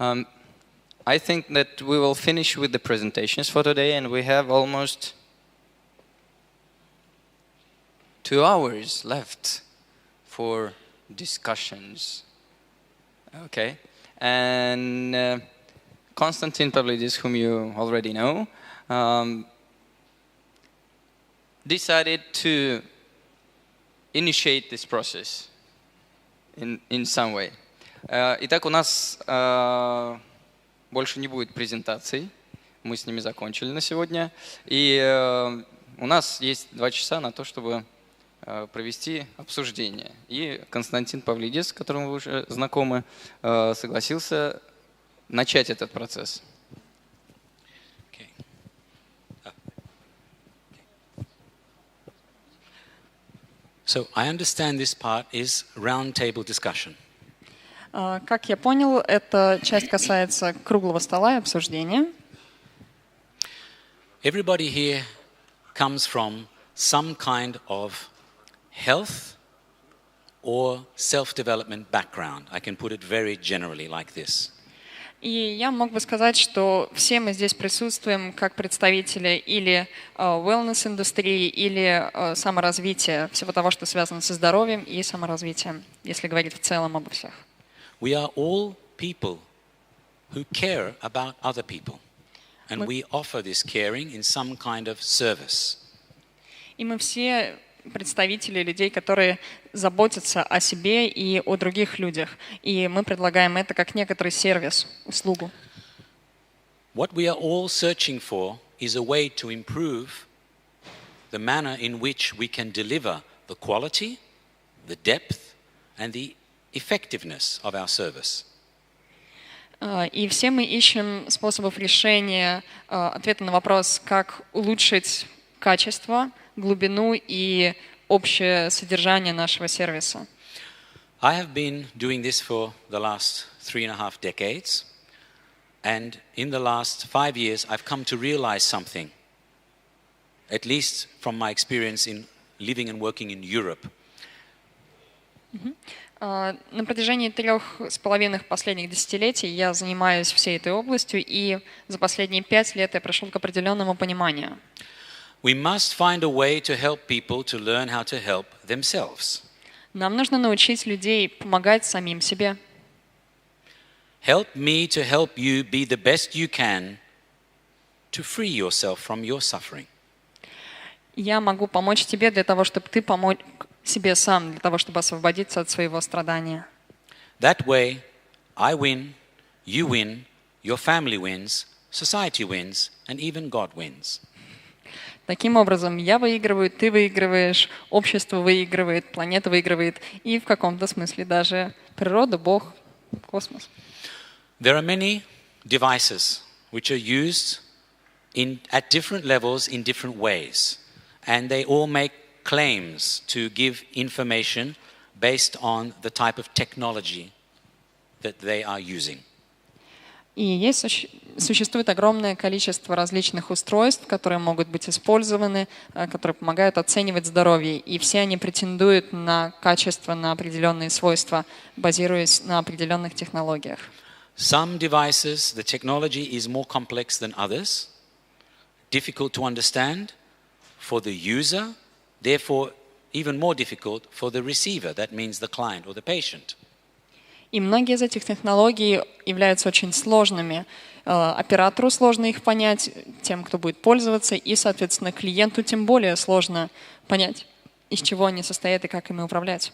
Um, I think that we will finish with the presentations for today, and we have almost 2 hours left for discussions. Okay, and Konstantin Pavlidis, whom you already know, decided to initiate this process in some way. Итак, у нас больше не будет презентаций, мы с ними закончили на сегодня, и у нас есть 2 часа на то, чтобы провести обсуждение. И Константин Павлидис, с которым вы уже знакомы, согласился начать этот процесс. So I understand this part is round-table discussion. Как я понял, эта часть касается круглого стола и обсуждения. Everybody here comes from some kind of health or self-development background. I can put it very generally like this. И я мог бы сказать, что все мы здесь присутствуем как представители или wellness-индустрии, или саморазвития, всего того, что связано со здоровьем и саморазвитием, если говорить в целом обо всех. We are all people who care about other people, and we offer this caring in some kind of service. И мы все представители людей, которые заботятся о себе и о других людях. И мы предлагаем это как некоторый сервис, услугу. What we are all searching for is a way to improve the manner in which we can deliver the quality, the depth, and the effectiveness of our service. И все мы ищем способов решения ответа на вопрос, как улучшить качество, глубину и общее содержание нашего сервиса. I have been doing this for the last 3.5 decades, and in the last 5 years I've come to realize something, at least from my experience in living and working in Europe. На протяжении 3,5 последних десятилетий я занимаюсь всей этой областью, и за последние 5 лет я пришел к определенному пониманию. We must find a way to help people to learn how to help themselves. Нам нужно научить людей помогать самим себе. Help me to help you be the best you can to free yourself from your suffering. Я могу помочь тебе для того, чтобы ты помог себе сам, для того, чтобы освободиться от своего страдания. That way, I win, you win, your family wins, society wins, and even God wins. Таким образом, я выигрываю, ты выигрываешь, общество выигрывает, планета выигрывает, и в каком-то смысле даже природа, Бог, космос. There are many devices which are used at different levels in different ways, and they all make claims to give information based on the type of technology that they are using. И существует огромное количество различных устройств, которые могут быть использованы, которые помогают оценивать здоровье. И все они претендуют на качество, на определенные свойства, базируясь на определенных технологиях. Some devices, the technology is more complex than others, difficult to understand for the user, therefore even more difficult for the receiver, that means the client or the patient. И многие из этих технологий являются очень сложными. Оператору сложно их понять, тем, кто будет пользоваться, и, соответственно, клиенту тем более сложно понять, из чего они состоят и как ими управлять.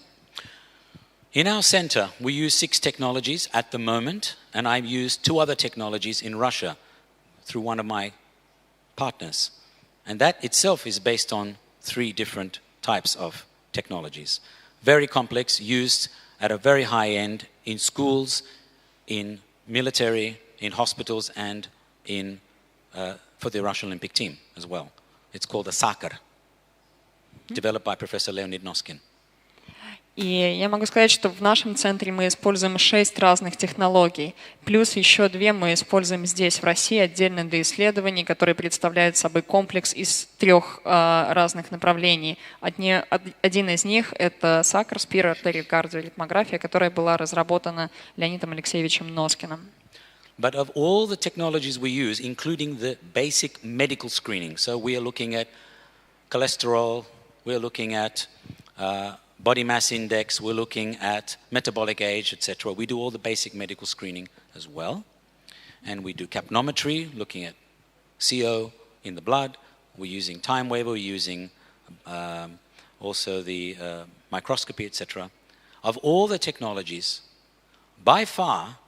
In our center, we use 6 technologies at the moment, and I've used 2 other technologies in Russia through one of my partners. And that itself is based on 3 different types of technologies. Very complex, used at a very high end in schools, in military, in hospitals, and for the Russian Olympic team as well. It's called the SAKAR, developed by Professor Leonid Noskin. И я могу сказать, что в нашем центре мы используем 6 разных технологий, плюс еще 2 мы используем здесь, в России, отдельно для исследований, которые представляют собой комплекс из 3 разных направлений. Один из них — это SAKAR, спирокардиоритмография, которая была разработана Леонидом Алексеевичем Носкиным. But of all the technologies we use, including the basic medical screening, so we are looking at cholesterol, we're looking at body mass index, we're looking at metabolic age, etc. We do all the basic medical screening as well. And we do capnometry, looking at CO in the blood. We're using time waiver, we're using also the microscopy, etc. Of all the technologies, by far,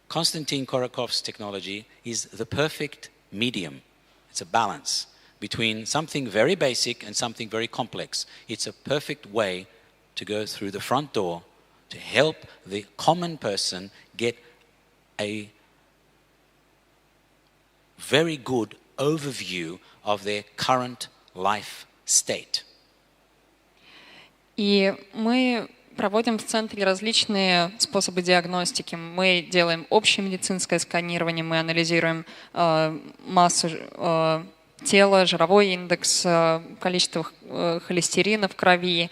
Konstantin Korokov's technology is the perfect medium. It's a balance between something very basic and something very complex. It's a perfect way to go through the front door to help the common person get a very good overview of their current life state. И мы проводим в центре различные способы диагностики. Мы делаем общее медицинское сканирование, мы анализируем массу тела, жировой индекс, количество холестерина в крови,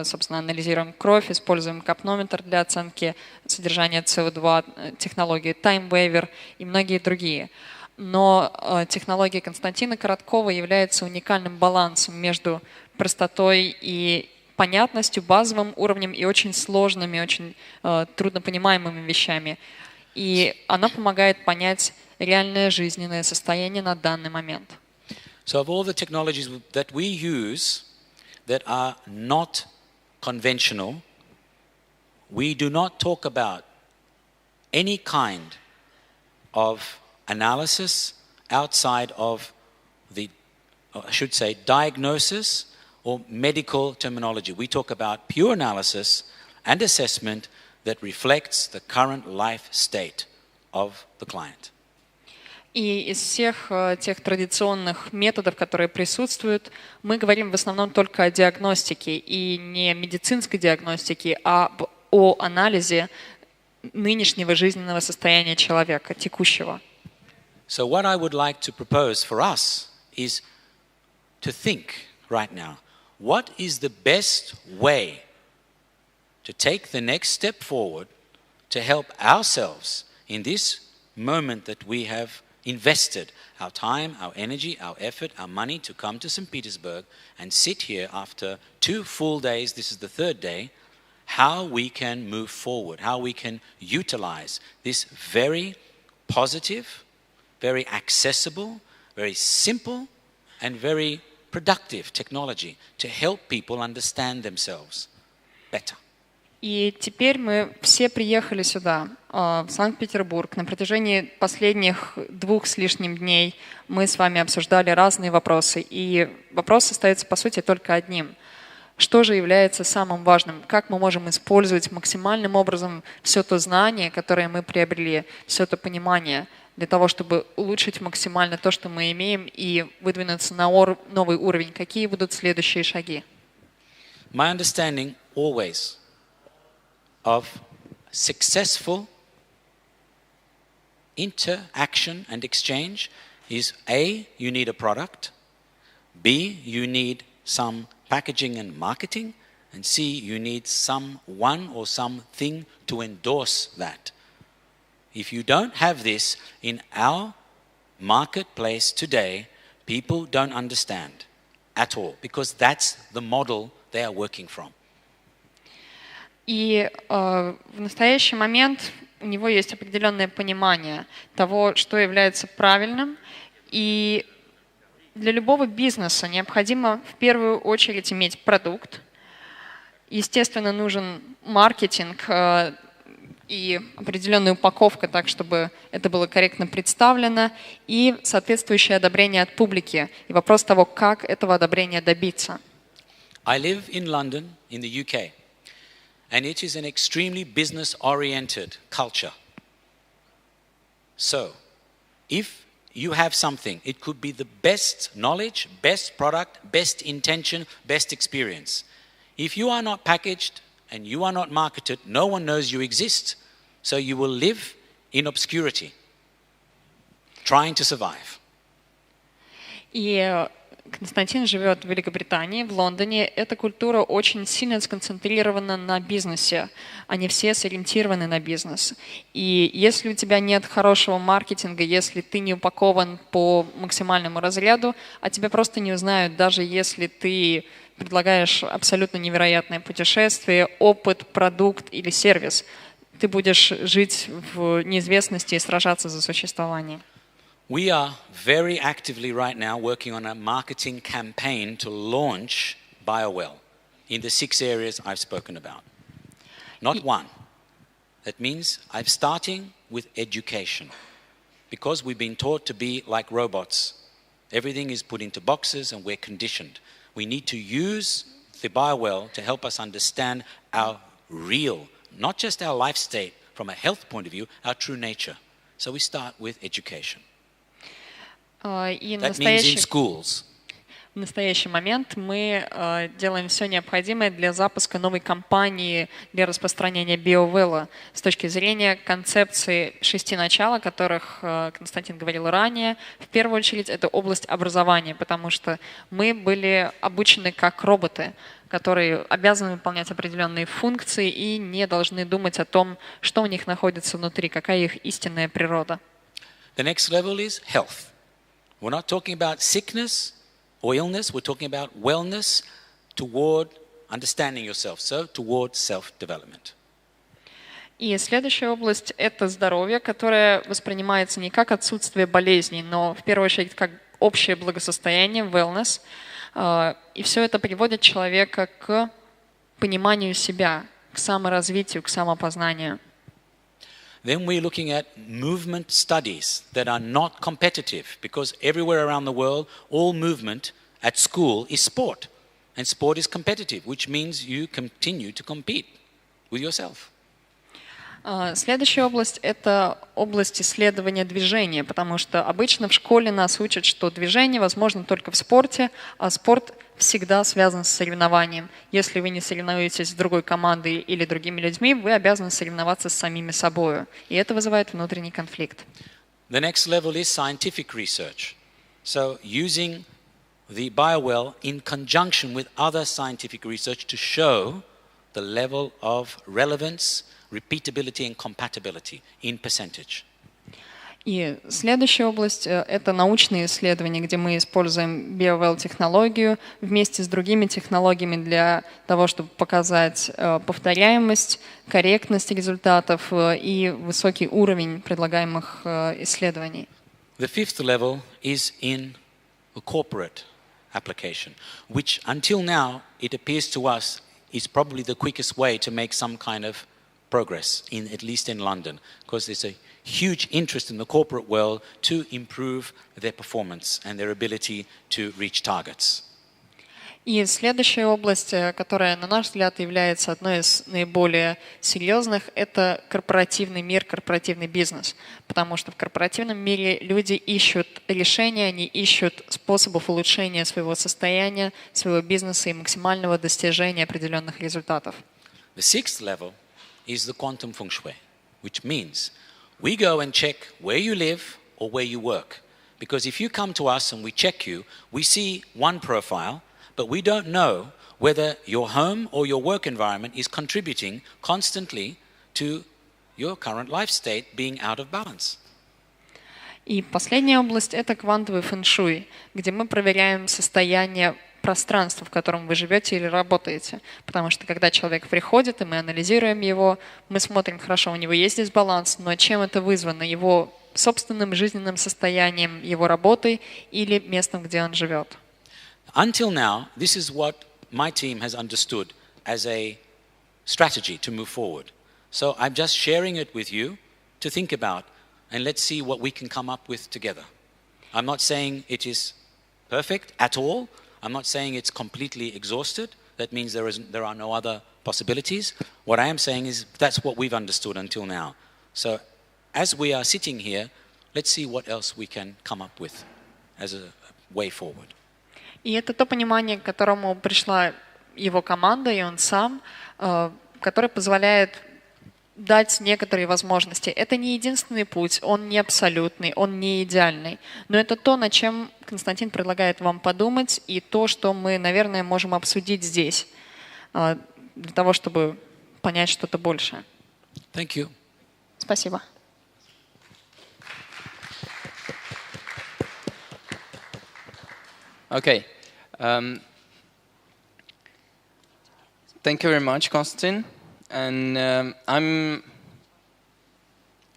собственно, анализируем кровь, используем капнометр для оценки содержания СО2, технологии Time Waiver и многие другие. Но технология Константина Короткова является уникальным балансом между простотой и понятностью, базовым уровнем и очень сложными, очень труднопонимаемыми вещами. И она помогает понять реальное жизненное состояние на данный момент. So of all the technologies that we use that are not conventional, we do not talk about any kind of analysis outside of the, I should say, diagnosis or medical terminology. We talk about pure analysis and assessment that reflects the current life state of the client. И из всех тех традиционных методов, которые присутствуют, мы говорим в основном только о диагностике, и не медицинской диагностике, а о анализе нынешнего жизненного состояния человека, текущего. So what I would like to propose for us is to think right now, what is the best way to take the next step forward to help ourselves in this moment that we have invested our time, our energy, our effort, our money to come to St. Petersburg and sit here after 2 full days, this is the 3rd day, how we can move forward, how we can utilize this very positive, very accessible, very simple, and very productive technology to help people understand themselves better. И теперь мы все приехали сюда, в Санкт-Петербург. На протяжении последних 2 с лишним дней мы с вами обсуждали разные вопросы. И вопрос остается, по сути, только одним. Что же является самым важным? Как мы можем использовать максимальным образом все то знание, которое мы приобрели, все то понимание, для того, чтобы улучшить максимально то, что мы имеем, и выдвинуться на новый уровень? Какие будут следующие шаги? My understanding always of successful interaction and exchange is A, you need a product, B, you need some packaging and marketing, and C, you need someone or something to endorse that. If you don't have this in our marketplace today, people don't understand at all, because that's the model they are working from. И в настоящий момент у него есть определенное понимание того, что является правильным. И для любого бизнеса необходимо в первую очередь иметь продукт. Естественно, нужен маркетинг и определенная упаковка, так, чтобы это было корректно представлено, и соответствующее одобрение от публики. И вопрос того, как этого одобрения добиться. I live in London, in the UK. And it is an extremely business-oriented culture. So, if you have something, it could be the best knowledge, best product, best intention, best experience. If you are not packaged and you are not marketed, no one knows you exist. So you will live in obscurity, trying to survive. И Константин живет в Великобритании, в Лондоне. Эта культура очень сильно сконцентрирована на бизнесе. Они все сориентированы на бизнес. И если у тебя нет хорошего маркетинга, если ты не упакован по максимальному разряду, а тебя просто не узнают, даже если ты предлагаешь абсолютно невероятное путешествие, опыт, продукт или сервис, ты будешь жить в неизвестности и сражаться за существование. We are very actively right now working on a marketing campaign to launch BioWell in the 6 areas I've spoken about. Not one. That means I'm starting with education. Because we've been taught to be like robots. Everything is put into boxes and we're conditioned. We need to use the BioWell to help us understand our real, not just our life state from a health point of view, our true nature. So we start with education. И That means in schools. в настоящий момент мы делаем все необходимое для запуска новой кампании для распространения BioWell с точки зрения концепции 6 начал, о которых Константин говорил ранее. В первую очередь это область образования, потому что мы были обучены как роботы, которые обязаны выполнять определенные функции и не должны думать о том, что у них находится внутри, какая их истинная природа. The next level is health. We're not talking about sickness or illness, we're talking about wellness toward understanding yourself, so toward self-development. И следующая область – это здоровье, которое воспринимается не как отсутствие болезней, но в первую очередь как общее благосостояние, wellness. И все это приводит человека к пониманию себя, к саморазвитию, к самопознанию. Then we're looking at movement studies that are not competitive, because everywhere around the world, all movement at school is sport. And sport is competitive, which means you continue to compete with yourself. Следующая область – это область исследования движения, потому что обычно в школе нас учат, что движение возможно только в спорте, а спорт всегда связан с соревнованием. Если вы не соревнуетесь с другой командой или другими людьми, вы обязаны соревноваться с самими собой. И это вызывает внутренний конфликт. The next level is scientific research. So using the BioWell in conjunction with other scientific research to show the level of relevance, repeatability and compatibility in percentage. И следующая область – это научные исследования, где мы используем BioWell-технологию вместе с другими технологиями для того, чтобы показать повторяемость, корректность результатов и высокий уровень предлагаемых исследований. The fifth level is in a corporate application, which until now it appears to us is probably the quickest way to make some kind of progress, at least in London, because there's a huge interest in the corporate world to improve their performance and their ability to reach targets. И следующая область, которая, на наш взгляд, является одной из наиболее серьезных, это корпоративный мир, корпоративный бизнес. Потому что в корпоративном мире люди ищут решения, они ищут способов улучшения своего состояния, своего бизнеса и максимального достижения определенных результатов. The sixth level is the quantum feng shui, which means we go and check where you live or where you work. Because if you come to us and we check you, we see one profile, but we don't know whether your home or your work environment is contributing constantly to your current life state being out of balance. И последняя область – это квантовый фэн-шуй, где мы проверяем состояние пространства, в котором вы живете или работаете. Потому что когда человек приходит, и мы анализируем его, мы смотрим, хорошо, у него есть дисбаланс, но чем это вызвано? Его собственным жизненным состоянием, его работой или местом, где он живет? Until now, this is what my team has understood as a strategy to move forward. So I'm just sharing it with you to think about, and let's see what we can come up with together. I'm not saying it is perfect at all. I'm not saying it's completely exhausted. That means there are no other possibilities. What I am saying is that's what we've understood until now. So as we are sitting here, let's see what else we can come up with as a way forward. И это то понимание, к которому пришла его команда и он сам, которое позволяет дать некоторые возможности. Это не единственный путь, он не абсолютный, он не идеальный. Но это то, над чем Константин предлагает вам подумать, и то, что мы, наверное, можем обсудить здесь, для того, чтобы понять что-то большее. Thank you. Спасибо. Okay. Thank you very much, Konstantin. And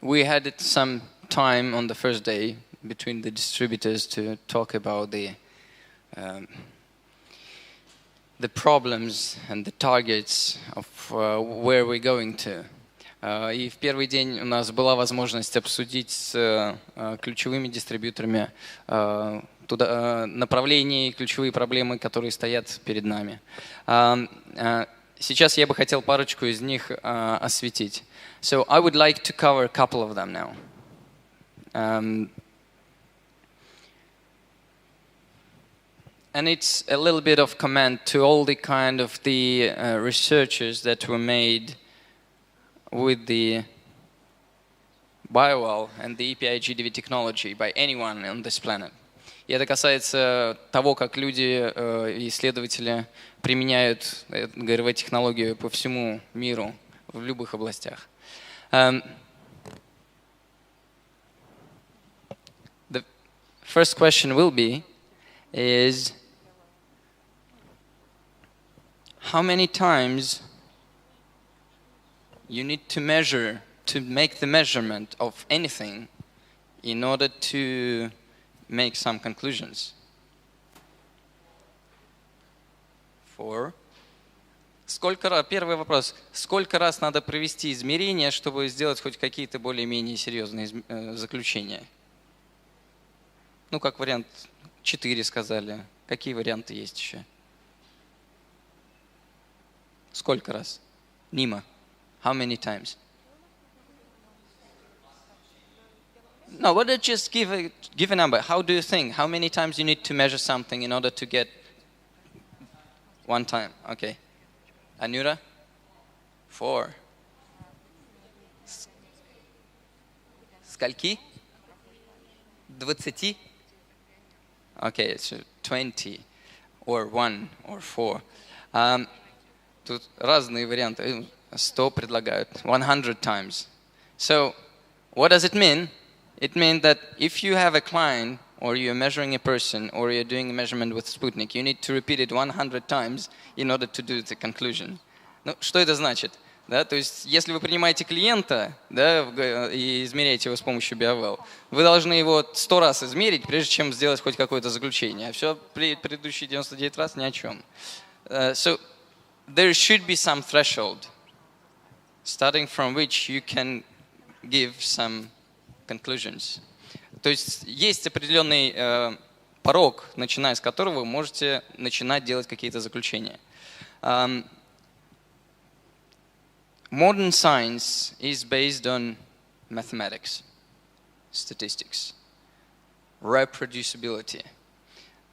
we had some time on the first day between the distributors to talk about the problems and the targets of where we're going to. И в первый день у нас была возможность обсудить с ключевыми дистрибьюторами направления и ключевые проблемы, которые стоят перед нами. Сейчас я бы хотел парочку из них осветить. So I would like to cover a couple of them now. And it's a little bit of comment to all the kind of the researches that were made with the BioWell and the EPI GDV technology by anyone on this planet. И это касается того, как люди и исследователи применяют ГРВ-технологию по всему миру в любых областях. The first question will be is how many times you need to measure to make the measurement of anything in order to make some conclusions. 4. Первый вопрос. Сколько раз надо провести измерения, чтобы сделать хоть какие-то более-менее серьезные заключения? Ну, как вариант 4 сказали. Какие варианты есть еще? Сколько раз? Нима. How many times? No, but just give a number. How do you think? How many times you need to measure something in order to get one time? Okay. Anura? 4. Скольки? 20? Okay, so 20 or 1 or 4. Тут разные варианты. 100 предлагают. 100 times. So, what does it mean? It means that if you have a client or you're measuring a person or you're doing a measurement with Sputnik, you need to repeat it 100 times in order to do the conclusion. Ну, что это значит? Да, то есть, если вы принимаете клиента, да, и измеряете его с помощью BioWell, вы должны его 100 раз измерить, прежде чем сделать хоть какое-то заключение. А все предыдущие 99 раз ни о чем. So, there should be some threshold, starting from which you can give some conclusions. То есть есть определенный порог, начиная с которого вы можете начинать делать какие-то заключения. Modern science is based on mathematics, statistics, reproducibility.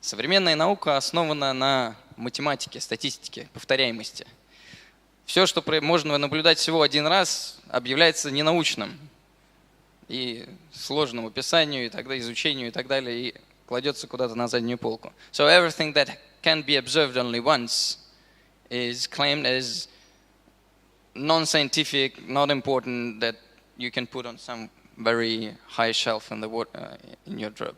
Современная наука основана на математике, статистике, повторяемости. Все, что можно наблюдать всего один раз, объявляется ненаучным и сложному описанию, и тогда изучению, и так далее, и кладется куда-то на заднюю полку. So everything that can be observed only once is claimed as non-scientific, not important, that you can put on some very high shelf in in your drawer.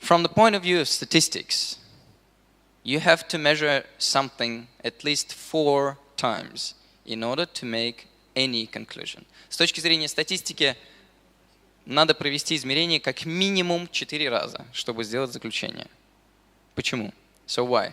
From the point of view of statistics, you have to measure something at least 4 times in order to make any conclusion. С точки зрения статистики, надо провести измерение как минимум 4 раза, чтобы сделать заключение. Почему? So why?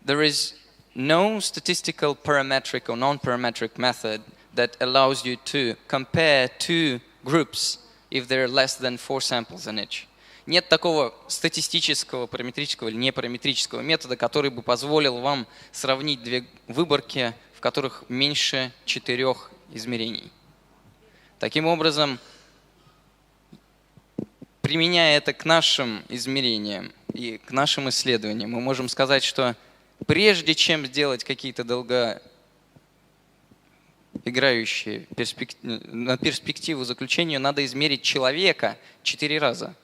There is no statistical parametric or non-parametric method that allows you to compare two groups if there are less than 4 samples in each. Нет такого статистического, параметрического или непараметрического метода, который бы позволил вам сравнить две выборки, в которых меньше 4 измерений. Таким образом, применяя это к нашим измерениям и к нашим исследованиям, мы можем сказать, что прежде чем сделать какие-то играющие на перспективу заключению, надо измерить человека 4 раза.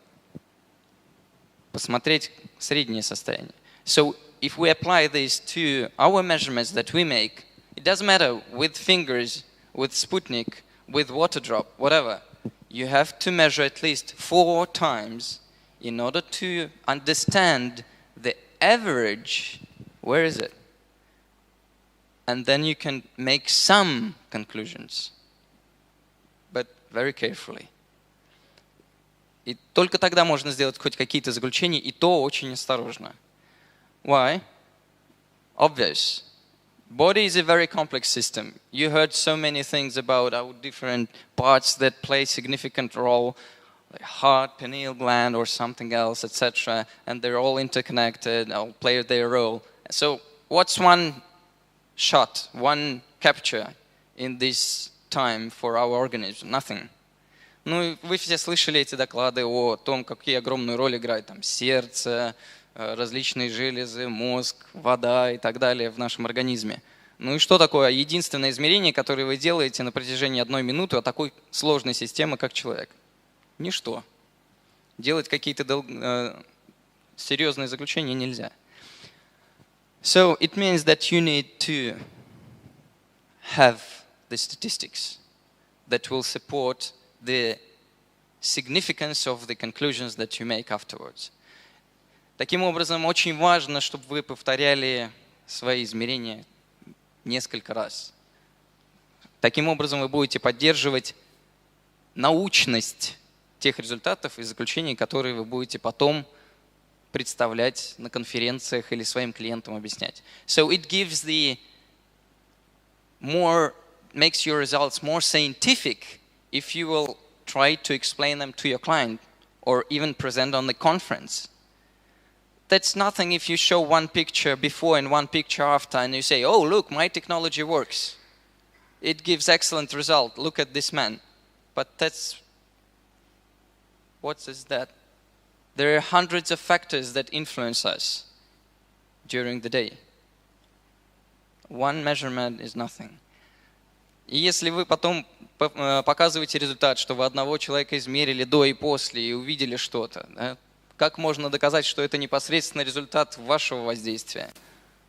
Посмотреть среднее состояние. So if we apply this to our measurements that we make, it doesn't matter with fingers, with Sputnik, with water drop, whatever. You have to measure at least 4 times in order to understand the average. Where is it? And then you can make some conclusions, but very carefully. И только тогда можно сделать хоть какие-то заключения, и то очень осторожно. Why? Obvious. Body is a very complex system. You heard so many things about our different parts that play significant role, like heart, pineal gland, or something else, etc. And they're all interconnected, all play their role. So what's one shot, one capture in this time for our organism? Nothing. Ну, вы все слышали эти доклады о том, какие огромную роль играет там сердце, различные железы, мозг, вода и так далее в нашем организме. Ну и что такое единственное измерение, которое вы делаете на протяжении 1 минуты от такой сложной системы, как человек? Ничто. Делать какие-то серьезные заключения нельзя. So it means that you need to have the statistics that will support the significance of the conclusions that you make afterwards. Таким образом, очень важно, чтобы вы повторяли свои измерения несколько раз. Таким образом, вы будете поддерживать научность тех результатов и заключений, которые вы будете потом представлять на конференциях или своим клиентам объяснять. So it gives makes your results more scientific if you will try to explain them to your client or even present on the conference. That's nothing if you show one picture before and one picture after and you say, oh, look, my technology works. It gives excellent result. Look at this man. But what is that? There are hundreds of factors that influence us during the day. One measurement is nothing. И если вы потом показываете результат, что вы одного человека измерили до и после и увидели что-то, да, как можно доказать, что это непосредственно результат вашего воздействия?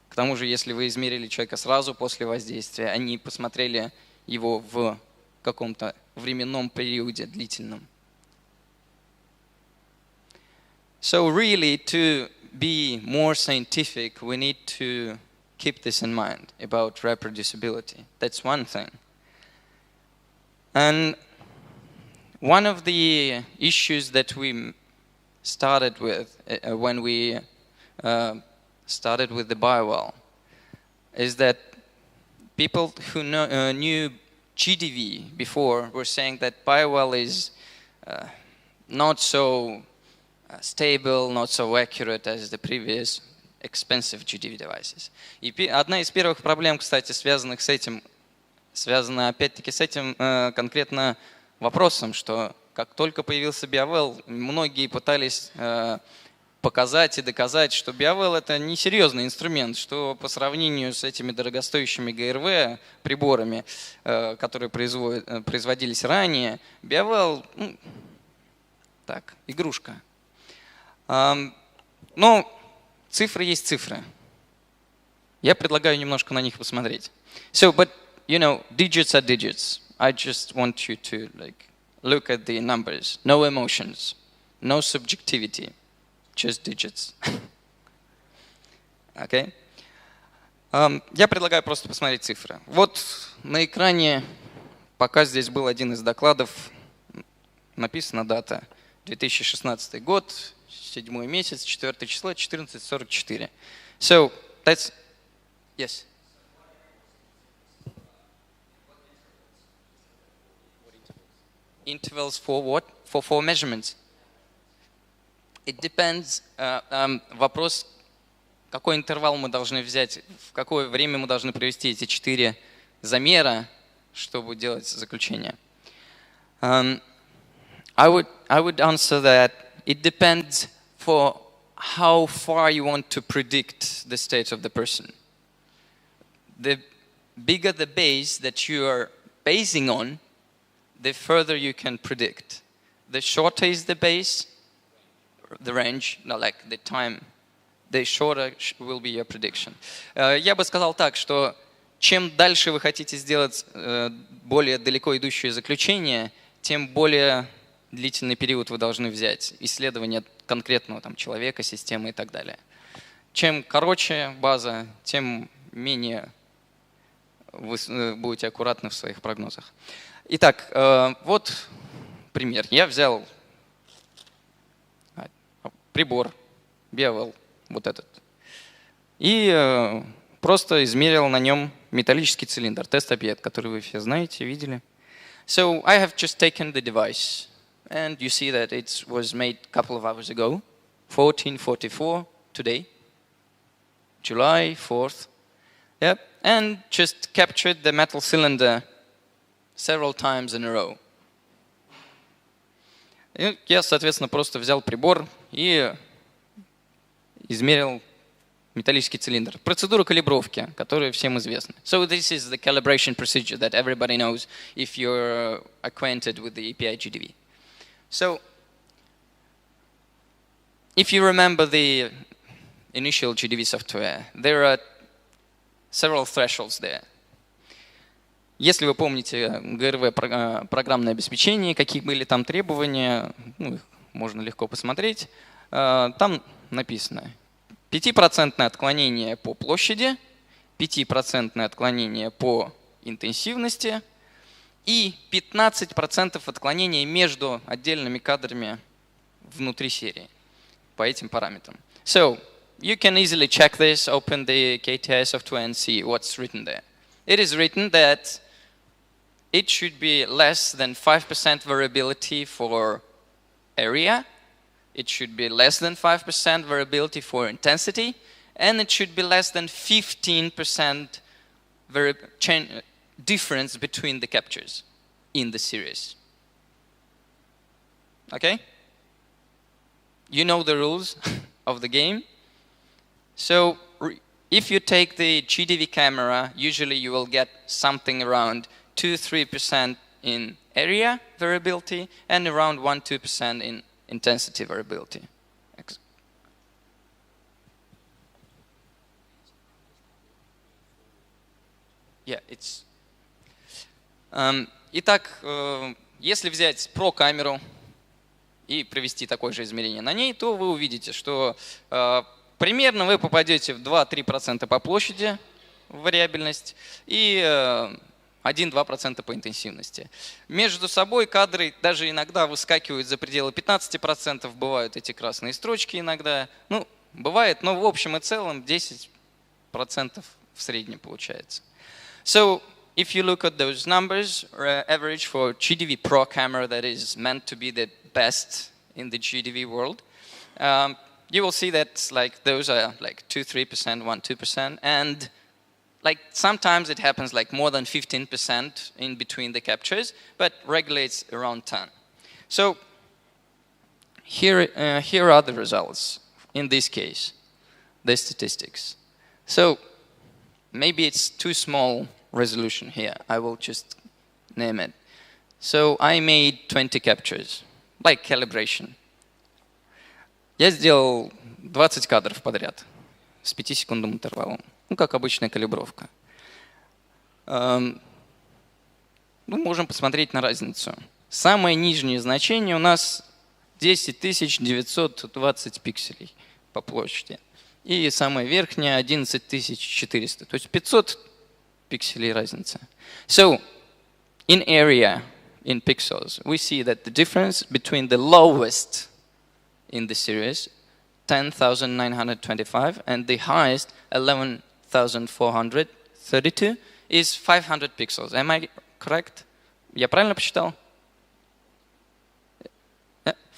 К тому же, если вы измерили человека сразу после воздействия, а не посмотрели его в каком-то временном периоде длительном. So really, to be more scientific, we need to keep this in mind about reproducibility. That's one thing. And one of the issues that we started with when we started with the BioWell is that people who knew GDV before were saying that BioWell is not so stable, not so accurate as the previous expensive GDV devices. И одна из первых проблем, кстати, связанных с этим, связана опять-таки с этим конкретно вопросом, что как только появился BioWell, многие пытались показать и доказать, что BioWell это несерьезный инструмент, что по сравнению с этими дорогостоящими ГРВ приборами, которые производились ранее, BioWell, так, игрушка. Но цифры есть цифры. Я предлагаю немножко на них посмотреть. So, but you know, digits are digits. I just want you to look at the numbers. No emotions, no subjectivity, just digits. Okay? Я предлагаю просто посмотреть цифры. Вот на экране, пока здесь был один из докладов, написана дата 2016 год, 7 месяц, 4 число, 14:44. So, that's... Yes? Intervals for what? For measurements. It depends. Вопрос, какой интервал мы должны взять, в какое время мы должны провести эти 4 замера, чтобы делать заключение. I would answer that it depends for how far you want to predict the state of the person. The bigger the base that you are basing on, the further you can predict. The shorter is the base, the range, like the time, the shorter will be your prediction. Я бы сказал так, что чем дальше вы хотите сделать более далеко идущее заключение, тем более длительный период вы должны взять. Исследование конкретного там, человека, системы и так далее. Чем короче база, тем менее вы будете аккуратны в своих прогнозах. Итак, вот пример. Я взял прибор Beowulf, вот этот, и просто измерил на нем металлический цилиндр, тест-объект, который вы все знаете, видели. So I have just taken the device, and you see that it was made a couple of hours ago, 1444 today, July 4th. Yep, and just captured the metal cylinder several times in a row. И я, соответственно, просто взял прибор и измерил металлический цилиндр. Процедура калибровки, которая всем известна. So this is the calibration procedure that everybody knows if you're acquainted with the API GDV. So if you remember the initial GDV software, there are several thresholds there. Если вы помните ГРВ программное обеспечение, какие были там требования, ну, их можно легко посмотреть, там написано 5% отклонение по площади, 5% отклонение по интенсивности и 15% отклонения между отдельными кадрами внутри серии по этим параметрам. So, you can easily check this, open the KTI software and see what's written there. It is written that it should be less than 5% variability for area, it should be less than 5% variability for intensity, and it should be less than 15% difference between the captures in the series. Okay? You know the rules of the game. So if you take the GDV camera, usually you will get something around 2-3% in area variability and around 1-2% in intensity variability. Yeah, it's. Итак, если взять Pro-камеру и провести такое же измерение на ней, то вы увидите, что примерно вы попадете в 2-3% по площади в вариабельность и 1-2% по интенсивности. Между собой кадры даже иногда выскакивают за пределы 15%, бывают эти красные строчки иногда. Ну, бывает, но в общем и целом 10% в среднем получается. So, if you look at those numbers, average for GDV Pro camera that is meant to be the best in the GDV world, you will see that like those are like 2-3%, 1-2%, and like sometimes it happens like more than 15% in between the captures, but regulates around 10. So here are the results in this case, the statistics. So maybe it's too small resolution here. I will just name it. So I made 20 captures, like calibration. Я сделал 20 кадров подряд с 5-секундным интервалом. Ну, как обычная калибровка. Ну, можем посмотреть на разницу. Самое нижнее значение у нас 10920 пикселей по площади. И самое верхнее 11400. То есть 500 пикселей разница. So, in area, in pixels, we see that the difference between the lowest in the series, 10,925, and the highest, 11,432, is 500 pixels. Am I correct? Я правильно посчитал?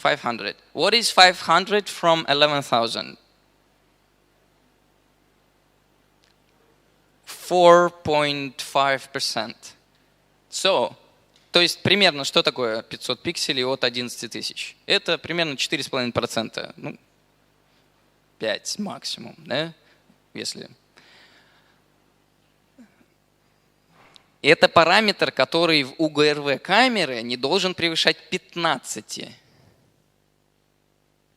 500. What is 500 from 11,000? 4.5%. So, то есть примерно что такое 500 пикселей от 11 тысяч? Это примерно 4,5%. Ну, 5 максимум, да? Если. Это параметр, который в УГРВ камеры не должен превышать 15.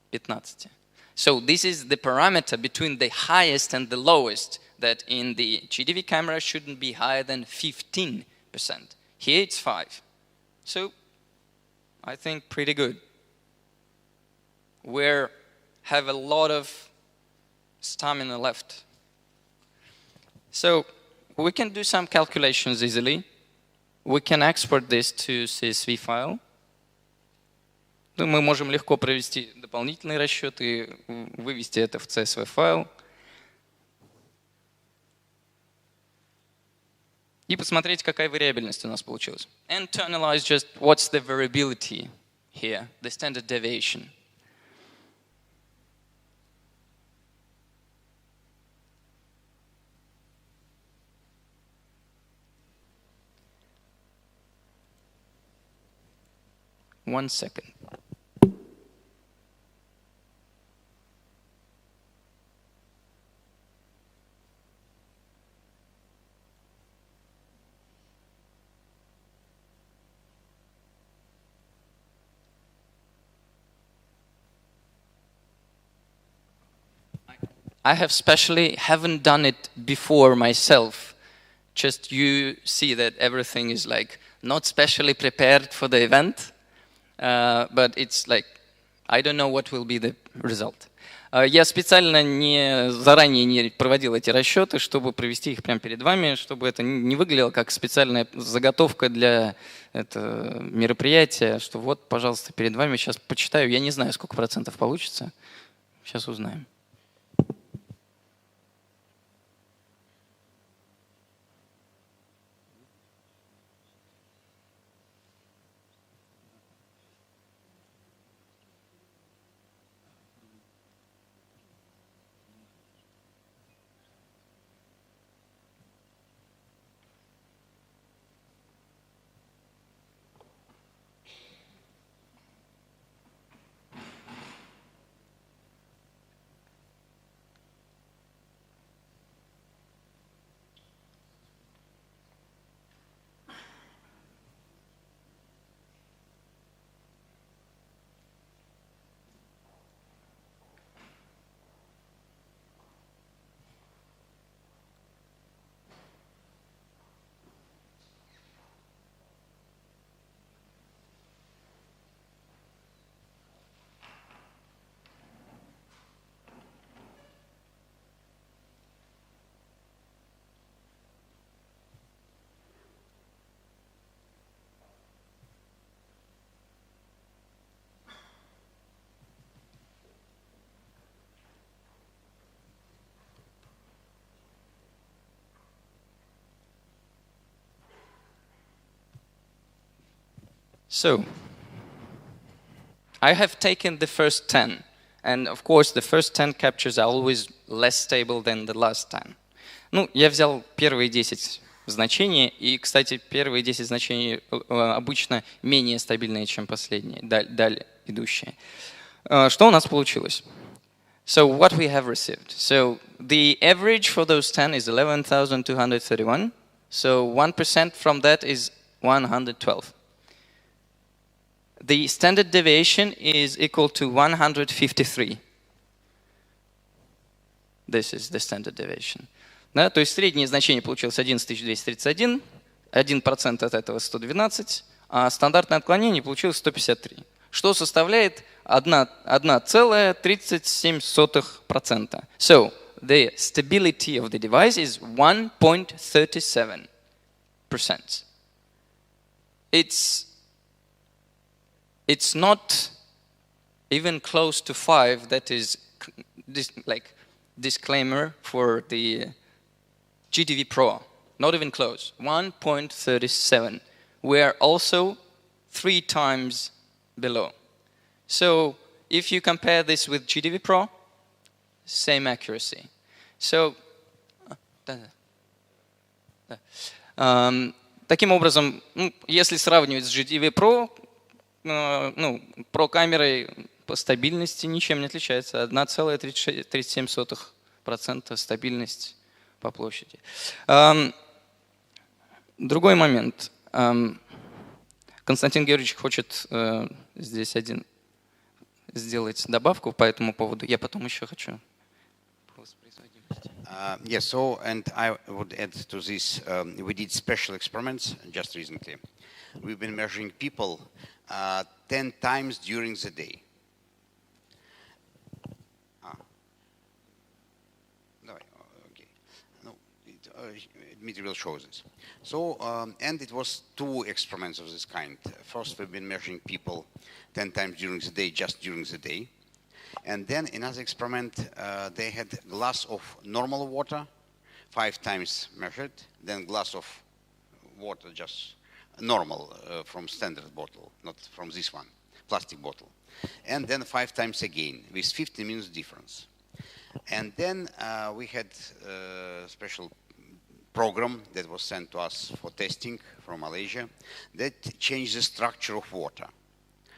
15. So this is the parameter between the highest and the lowest that in the GDV camera shouldn't be higher than 15%. Here it's 5. So I think pretty good. We have a lot of stamina left. So we can do some calculations easily. We can export this to CSV file. Мы можем легко провести дополнительные расчеты, вывести это в CSV файл. И посмотреть, какая вариабельность у нас получилась. And to analyze just what's the variability here, the standard deviation. One second. I have specially haven't done it before myself. Just you see that everything is like not specially prepared for the event, but it's like I don't know what will be the result. Я специально заранее не проводил эти расчеты, чтобы провести их прямо перед вами, чтобы это не выглядело как специальная заготовка для этого мероприятия, что вот, пожалуйста, перед вами сейчас почитаю. Я не знаю, сколько процентов получится. Сейчас узнаем. So, I have taken the first 10, and of course the first 10 captures are always less stable than the last 10. Ну, я взял первые 10 значений, и, кстати, первые 10 значений обычно менее стабильные, чем последние, далее идущие. Что у нас получилось? So, what we have received. So, the average for those 10 is 11,231. So, 1% from that is 112. The standard deviation is equal to 153. This is the standard deviation. Да, то есть среднее значение получилось 11231, 1% от этого 112, а стандартное отклонение получилось 153, что составляет 1,37%. So, the stability of the device is 1.37%. It's not even close to 5. That is like disclaimer for the GDV Pro. Not even close. 1.37. We are also 3 times below. So if you compare this with GDV Pro, same accuracy. So таким образом, если сравнивать с GDV Pro, Pro камерой по стабильности ничем не отличается. 1,37% стабильность по площади. Другой момент. Константин Георгиевич хочет здесь сделать добавку по этому поводу. Я потом еще хочу по воспроизводимости. Yes, so, and I would add to this, we did special experiments just recently. We've been measuring people 10 times during the day. Okay. No, Dmitry will show this. So, and it was 2 experiments of this kind. First, we've been measuring people 10 times during the day, just during the day. And then another experiment, they had glass of normal water, 5 times measured, then glass of water, just normal from standard bottle, not from this one, plastic bottle. And then 5 times again, with 15 minutes difference. And then we had a special program that was sent to us for testing from Malaysia that changed the structure of water.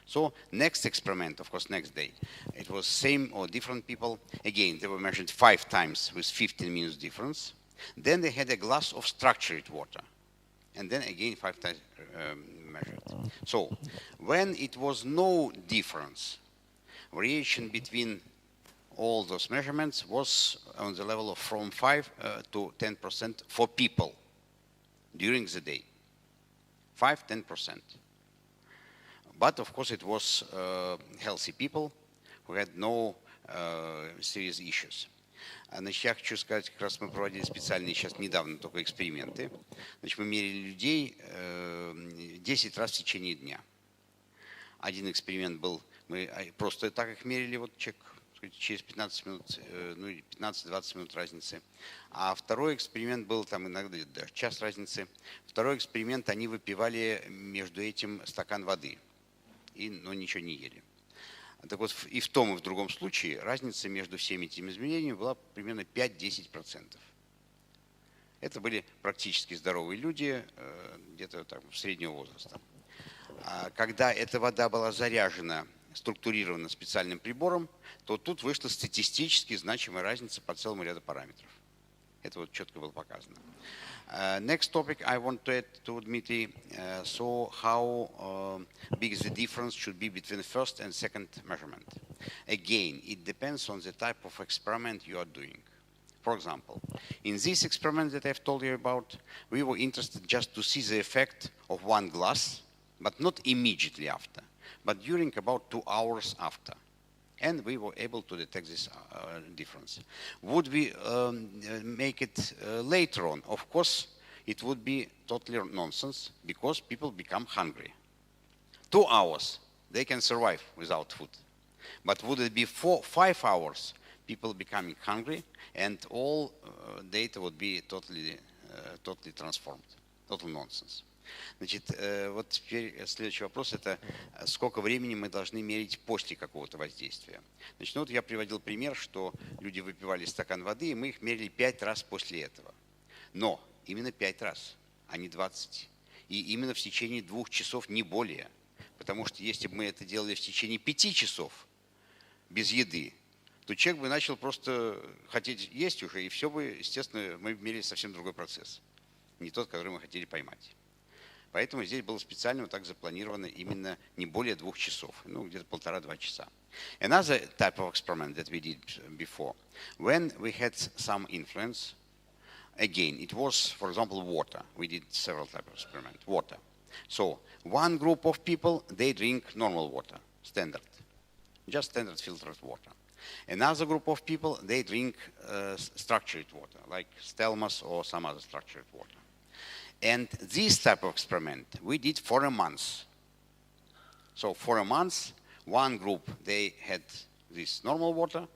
So next experiment, of course, next day, it was same or different people. Again, they were measured 5 times with 15 minutes difference. Then they had a glass of structured water. And then again, 5 times measured. So when it was no difference, variation between all those measurements was on the level of from 5 to 10% for people during the day. 5–10%. But of course it was healthy people who had no serious issues. Значит, я хочу сказать, как раз мы проводили специальные сейчас недавно только эксперименты. Значит, мы мерили людей 10 раз в течение дня. Один эксперимент был, мы просто так их мерили, вот человек через 15 минут, ну 15–20 минут разницы. А второй эксперимент был, там иногда даже час разницы. Второй эксперимент, они выпивали между этим стакан воды, но ничего не ели. Так вот, и в том, и в другом случае разница между всеми этими изменениями была примерно 5–10%. Это были практически здоровые люди, где-то так, среднего возраста. Когда эта вода была заряжена, структурирована специальным прибором, то тут вышла статистически значимая разница по целому ряду параметров. Это вот четко было показано. Next topic I want to add to Dmitry, so how big the difference should be between the first and second measurement. Again, it depends on the type of experiment you are doing. For example, in this experiment that I've told you about, we were interested just to see the effect of one glass, but not immediately after, but during about 2 hours after. And we were able to detect this difference. Would we make it later on? Of course, it would be totally nonsense because people become hungry. 2 hours, they can survive without food. But would it be 4–5 hours, people becoming hungry, and all data would be totally transformed. Total nonsense. Значит, вот теперь следующий вопрос, это сколько времени мы должны мерить после какого-то воздействия. Значит, ну вот я приводил пример, что люди выпивали стакан воды, и мы их мерили 5 раз после этого. Но именно 5 раз, а не 20. И именно в течение 2 часов, не более. Потому что если бы мы это делали в течение 5 часов без еды, то человек бы начал просто хотеть есть уже, и все бы, естественно, мы мерили совсем другой процесс. Не тот, который мы хотели поймать. Поэтому здесь было специально вот так запланировано именно не более 2 часов, ну где-то 1,5–2 часа. Another type of experiment that we did before, when we had some influence, again, it was, for example, water. We did several types of experiments, water. So one group of people, they drink normal water, standard, just standard filtered water. Another group of people, they drink structured water, like Stelmas or some other structured water. And this type of experiment we did for a month. So for a month, one group, they had this normal water,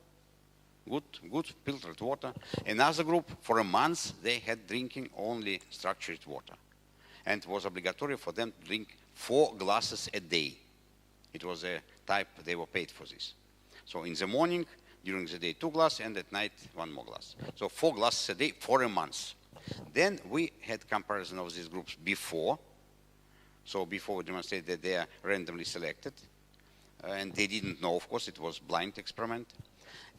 good filtered water. Another group, for a month, they had drinking only structured water. And it was obligatory for them to drink 4 glasses a day. It was a type, they were paid for this. So in the morning, during the day, 2 glasses, and at night, 1 more glass. So 4 glasses a day for a month. Then we had comparison of these groups before. So before we demonstrated that they are randomly selected. And they didn't know, of course, it was blind experiment.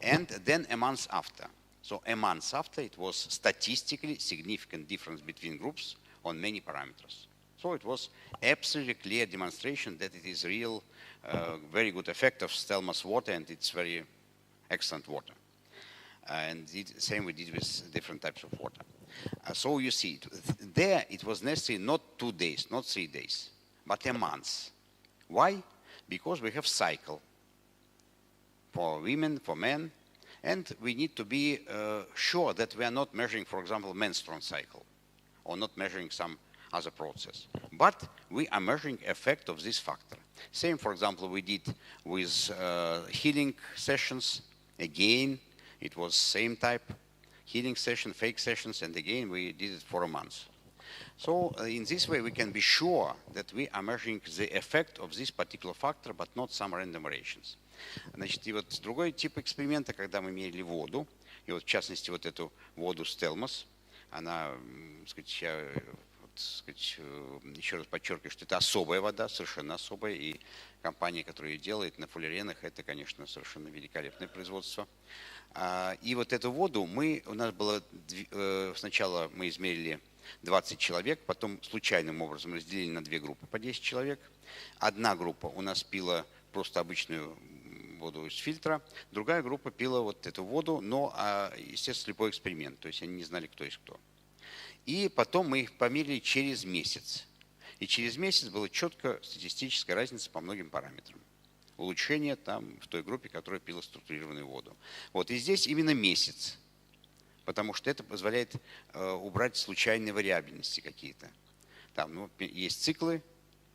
And then a month after. So a month after, it was statistically significant difference between groups on many parameters. So it was absolutely clear demonstration that it is real, very good effect of Stelma's water, and it's very excellent water. And the same we did with different types of water. So you see, there it was necessary not 2 days, not 3 days, but a month. Why? Because we have cycle for women, for men, and we need to be sure that we are not measuring, for example, menstrual cycle, or not measuring some other process. But we are measuring effect of this factor. Same, for example, we did with healing sessions. Again, it was same type, healing session, fake sessions, and again, we did it for a month. So in this way, we can be sure that we are measuring the effect of this particular factor, but not some random variations. Значит, и вот другой тип эксперимента, когда мы мерили воду, и вот в частности вот эту воду Stelmos, она, сказать, я, сказать, еще раз подчеркиваю, что это особая вода, совершенно особая, и компания, которая ее делает на фуллеренах, это, конечно, совершенно великолепное производство. И вот эту воду у нас было, сначала мы измерили 20 человек, потом случайным образом разделили на 2 группы по 10 человек. Одна группа у нас пила просто обычную воду из фильтра, другая группа пила вот эту воду, но, естественно, слепой эксперимент, то есть они не знали, кто есть кто. И потом мы их померили через месяц. И через месяц была четкая статистическая разница по многим параметрам. Улучшение там в той группе, которая пила структурированную воду. Вот и здесь именно месяц, потому что это позволяет убрать случайные вариабельности какие-то. Там есть циклы,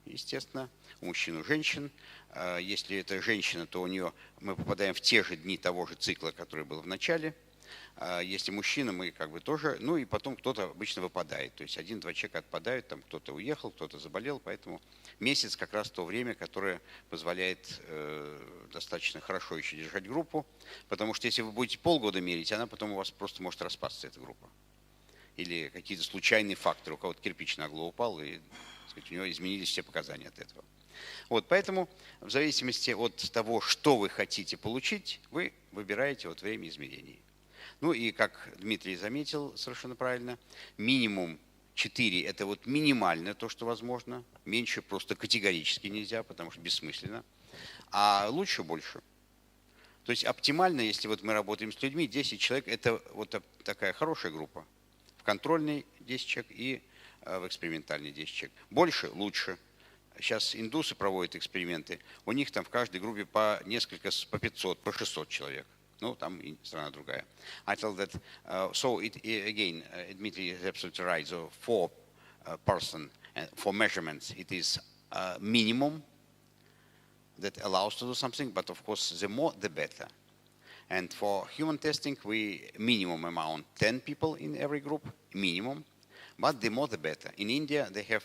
естественно, у мужчин и у женщин. Если это женщина, то у нее мы попадаем в те же дни того же цикла, который был в начале. Если мужчина, мы как бы тоже, ну и потом кто-то обычно выпадает. То есть 1-2 человека отпадают, там кто-то уехал, кто-то заболел, поэтому месяц как раз то время, которое позволяет достаточно хорошо еще держать группу, потому что если вы будете полгода мерить, она потом у вас просто может распасться, эта группа. Или какие-то случайные факторы, у кого-то кирпич нагло упал, и, так сказать, у него изменились все показания от этого. Вот, поэтому в зависимости от того, что вы хотите получить, вы выбираете вот время измерений. Ну и, как Дмитрий заметил совершенно правильно, минимум 4 – это вот минимальное то, что возможно. Меньше просто категорически нельзя, потому что бессмысленно. А лучше больше. То есть оптимально, если вот мы работаем с людьми, 10 человек – это вот такая хорошая группа. В контрольной 10 человек и в экспериментальной 10 человек. Больше – лучше. Сейчас индусы проводят эксперименты. У них там в каждой группе по несколько, по 500, по 600 человек. Ну, там страна другая. I tell that, so again, Dmitry is absolutely right. So for person, for measurements, it is minimum that allows to do something, but of course, the more, the better. And for human testing, we minimum amount 10 people in every group, minimum, but the more, the better. In India, they have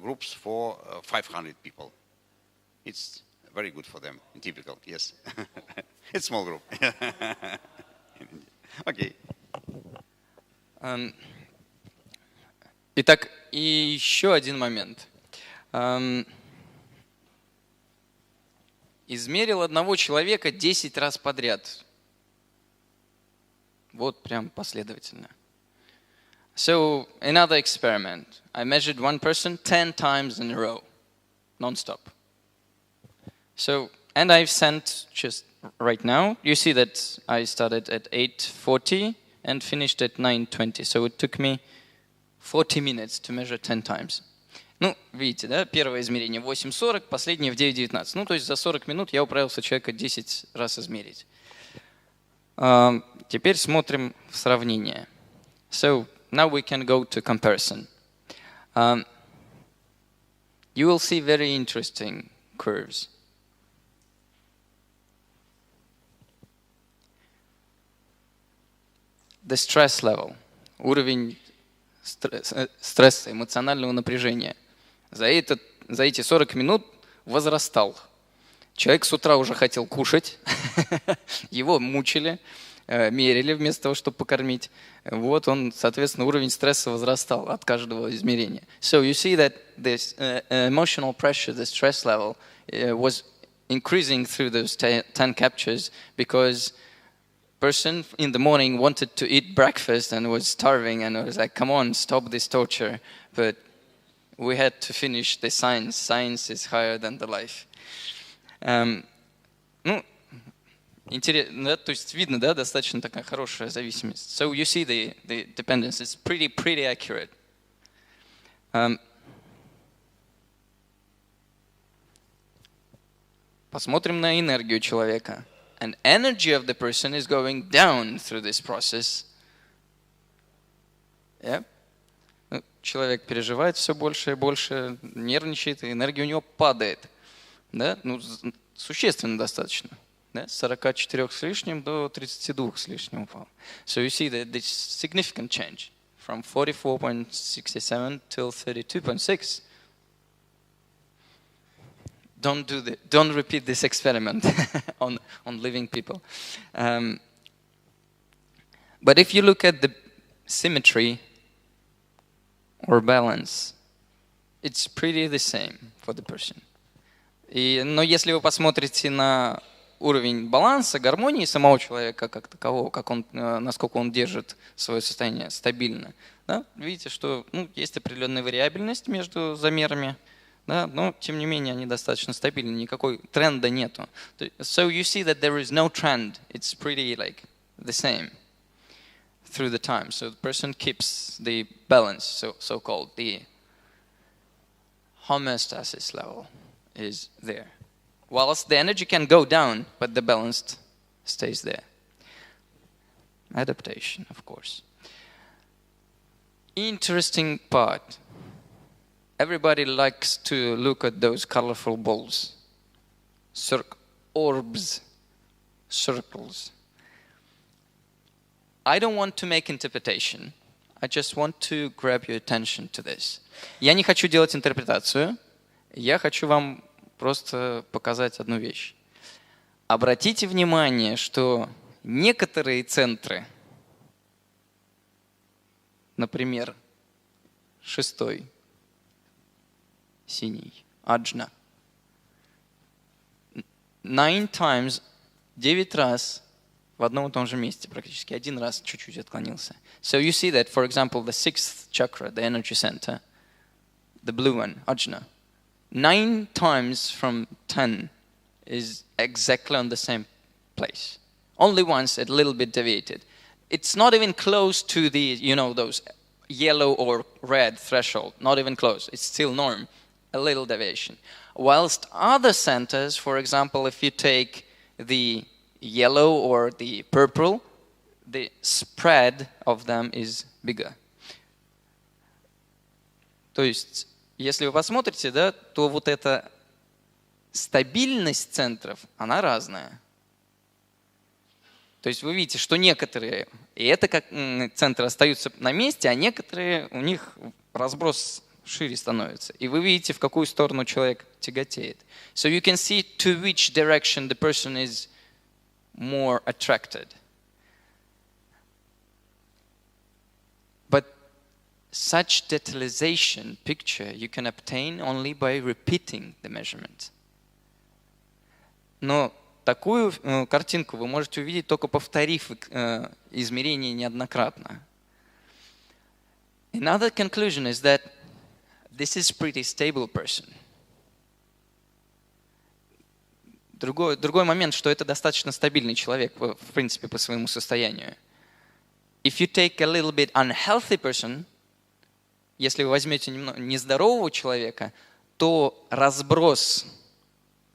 groups for 500 people. It's very good for them, typical, yes. It's small group. Okay. Итак, и еще один момент. Измерил одного человека 10 раз подряд. Вот прям последовательно. So, another experiment. I measured one person 10 times in a row, non-stop. So, and I've sent just right now. You see that I started at 8:40 and finished at 9:20. So it took me 40 minutes to measure 10 times. Ну, видите, да, первое измерение в 8:40, последнее в 9:19. Ну, то есть за 40 минут я управился человека 10 раз измерить. Теперь смотрим в сравнение. So, now we can go to comparison. You will see very interesting curves. The stress level, уровень стресса, эмоционального напряжения, за эти 40 минут возрастал. Человек с утра уже хотел кушать, его мучили, мерили вместо того, чтобы покормить. Вот он, соответственно, уровень стресса возрастал от каждого измерения. So you see that this emotional pressure, the stress level, was increasing through those 10 captures because person in the morning wanted to eat breakfast and was starving and was like, come on, stop this torture. But we had to finish the science. Science is higher than the life. Ну, интересно, да? То есть видно, да, достаточно такая хорошая зависимость. So you see the dependence. It's pretty accurate. Посмотрим на энергию человека. And energy of the person is going down through this process. Yeah? Человек переживает все больше и больше, нервничает, и энергия у него падает. Да? Ну, существенно достаточно. Да? С 44 с лишним до 32 с лишним упал. So you see that this significant change from 44.67 till 32.6. Don't repeat this experiment on living people. But if you look at the symmetry or balance, it's pretty the same for the person. Но если вы посмотрите на уровень баланса, гармонии самого человека как такового, насколько он держит свое состояние стабильно, да, видите, что есть определенная вариабельность между замерами. Да, но, тем не менее, они достаточно стабильны, никакой тренда нету. So you see that there is no trend. It's pretty like the same through the time. So the person keeps the balance, so-called. The homeostasis level is there. Whilst the energy can go down, but the balance stays there. Adaptation, of course. Interesting part. Everybody likes to look at those colorful balls, orbs, circles. I don't want to make interpretation. I just want to grab your attention to this. Я не хочу делать интерпретацию. Я хочу вам просто показать одну вещь. Обратите внимание, что некоторые центры, например, 6-й, синий, аджна. 9 times, 9 раз в одном и том же месте практически. Один раз чуть-чуть отклонился. So you see that, for example, the 6th chakra, the energy center, the blue one, ajna, 9 times from 10 is exactly on the same place. Only once a little bit deviated. It's not even close to the, those yellow or red threshold. Not even close. It's still norm. A little deviation. Whilst other centers, for example, if you take the yellow or the purple, the spread of them is bigger. То есть, если вы посмотрите, да, то вот эта стабильность центров, она разная. То есть вы видите, что некоторые, и это как центры остаются на месте, а некоторые, у них разброс шире становится. И вы видите, в какую сторону человек тяготеет. So you can see to which direction the person is more attracted. But such detailization picture you can obtain only by repeating the measurement. Но такую картинку вы можете увидеть, только повторив измерение неоднократно. Another conclusion is that this is pretty stable person. Другой момент, что это достаточно стабильный человек, в принципе, по своему состоянию. If you take a little bit unhealthy person, если вы возьмете нездорового человека, то разброс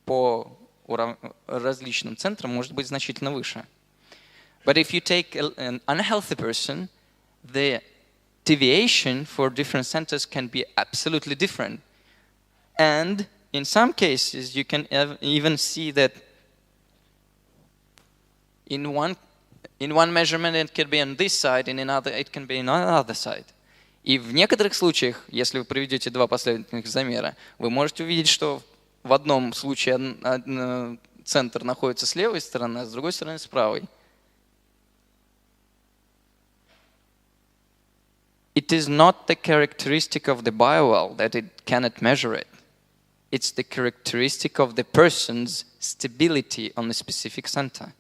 по различным центрам может быть значительно выше. But if you take an unhealthy person, the deviation for different centers can be absolutely different. And in some cases, you can even see that in one measurement it can be on this side, in another it can be on the other side. И в некоторых случаях, если вы проведете два последовательных замера, вы можете увидеть, что в одном случае центр находится с левой стороны, а с другой стороны с правой. It is not the characteristic of the biowell that it cannot measure it. It's the characteristic of the person's stability on a specific center.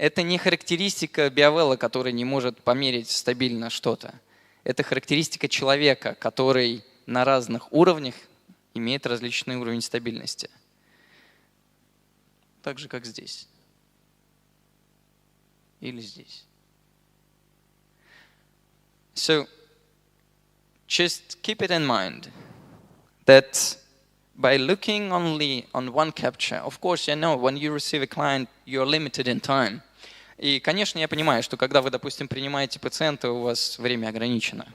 Это не характеристика BioWell, который не может померить стабильно что-то. Это характеристика человека, который на разных уровнях имеет различный уровень стабильности. Так же, как здесь. Или здесь. So, just keep it in mind that by looking only on one capture, of course, I know when you receive a client, you're limited in time. И, конечно, я понимаю, что когда вы, допустим, принимаете пациента, у вас время ограничено.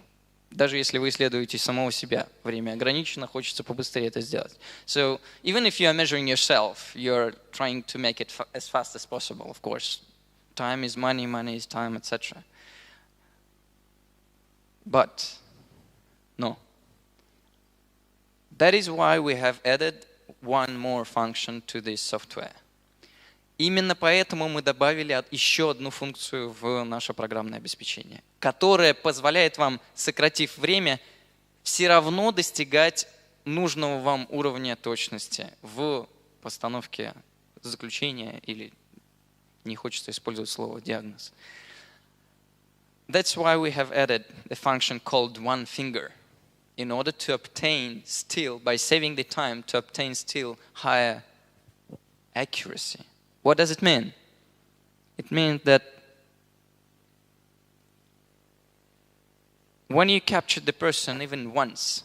Даже если вы исследуете самого себя, время ограничено, хочется побыстрее это сделать. So, even if you are measuring yourself, you're trying to make it as fast as possible, of course. Time is money, money is time, etc. But, no. That is why we have added one more function to this software. Именно поэтому мы добавили еще одну функцию в наше программное обеспечение, которая позволяет вам, сократив время, все равно достигать нужного вам уровня точности в постановке заключения, или не хочется использовать слово диагноз. That's why we have added a function called one finger, in order to obtain still, by saving the time, to obtain still higher accuracy. What does it mean? It means that when you capture the person even once,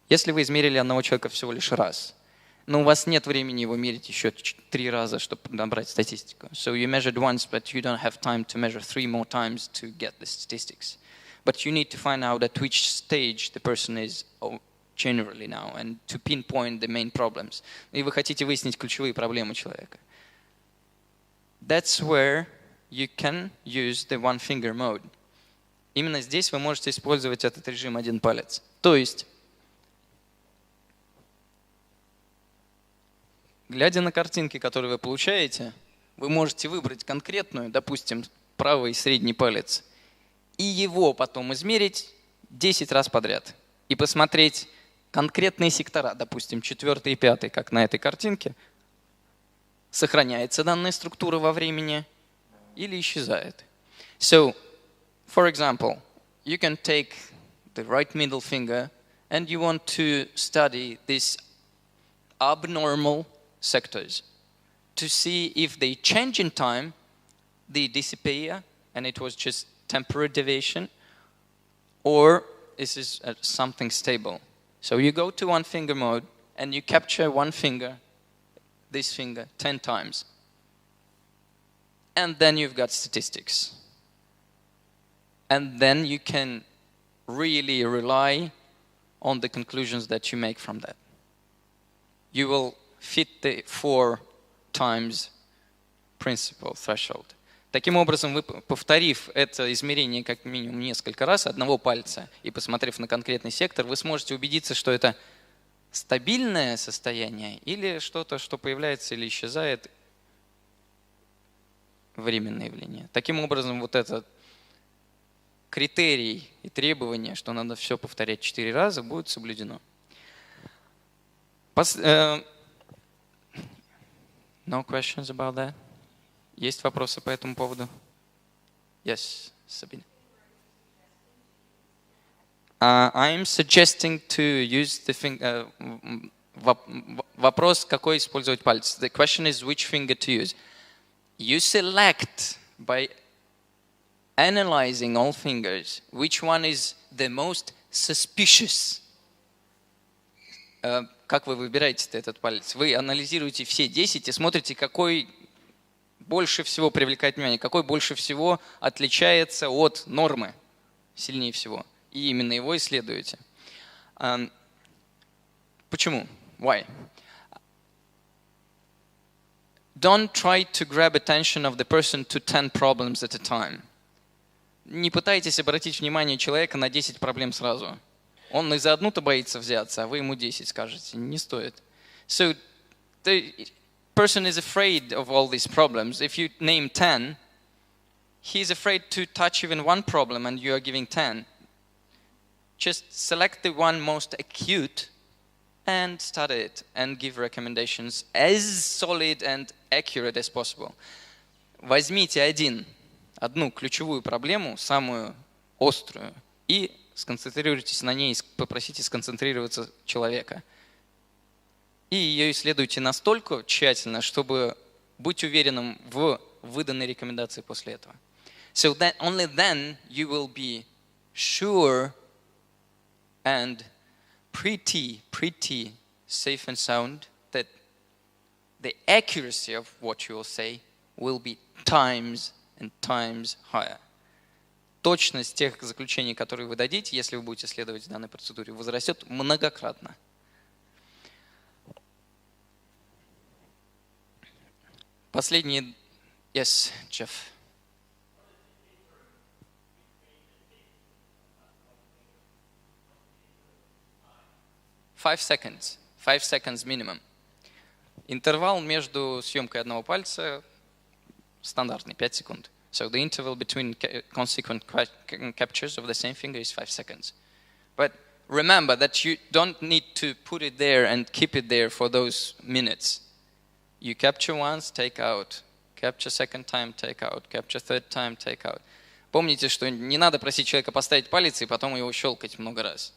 если вы измерили одного человека всего лишь раз, но у вас нет времени его мерить еще 3 раза, чтобы набрать статистику. So you measured once, but you don't have time to measure 3 more times to get the statistics. But you need to find out at which stage the person is generally now, and to pinpoint the main problems. И вы хотите выяснить ключевые проблемы человека. That's where you can use the one finger mode. Именно здесь вы можете использовать этот режим один палец. То есть, глядя на картинки, которые вы получаете, вы можете выбрать конкретную, допустим, правый и средний палец, и его потом измерить 10 раз подряд. И посмотреть конкретные сектора, допустим, 4 и 5, как на этой картинке, сохраняется данная структура во времени или исчезает. So, for example, you can take the right middle finger and you want to study these abnormal sectors to see if they change in time, they disappear, and it was just temporary deviation, or this is something stable. So you go to one finger mode and you capture one finger, this finger, 10 times. And then you've got statistics. And then you can really rely on the conclusions that you make from that. You will fit the 4 times principle threshold. Таким образом, вы, повторив это измерение как минимум несколько раз, одного пальца, и посмотрев на конкретный сектор, вы сможете убедиться, что это стабильное состояние или что-то, что появляется или исчезает, временное явление. Таким образом, вот этот критерий и требование, что надо все повторять 4 раза, будет соблюдено. No questions about that? Есть вопросы по этому поводу? Yes, Sabine. I'm suggesting to use the finger. Вопрос, какой использовать палец. The question is which finger to use. You select by analyzing all fingers which one is the most suspicious. Как вы выбираете этот палец? Вы анализируете все 10 и смотрите, какой больше всего привлекает внимание, какой больше всего отличается от нормы сильнее всего. И именно его исследуете. Почему? Why? Don't try to grab attention of the person to 10 problems at a time. Не пытайтесь обратить внимание человека на 10 проблем сразу. Он и за одну-то боится взяться, а вы ему 10 скажете. Не стоит. So, the person is afraid of all these problems. If you name 10, he's afraid to touch even one problem and you are giving 10. Just select the one most acute and study it and give recommendations as solid and accurate as possible. возьмите одну ключевую проблему, самую острую, и сконцентрируйтесь на ней, попросите сконцентрироваться человека. И ее исследуйте настолько тщательно, чтобы быть уверенным в выданной рекомендации после этого. So that only then you will be sure and pretty safe and sound that the accuracy of what you will say will be times and times higher. Точность тех заключений, которые вы дадите, если вы будете следовать данной процедуре, возрастет многократно. Последний. Yes, Jeff. Five seconds minimum. Интервал между съемкой одного пальца стандартный, 5 секунд. So the interval between consequent captures of the same finger is 5 seconds. But remember that you don't need to put it there and keep it there for those minutes. You capture once, take out. Capture second time, take out. Capture third time, take out. Помните, что не надо просить человека поставить палец и потом его щелкать много раз.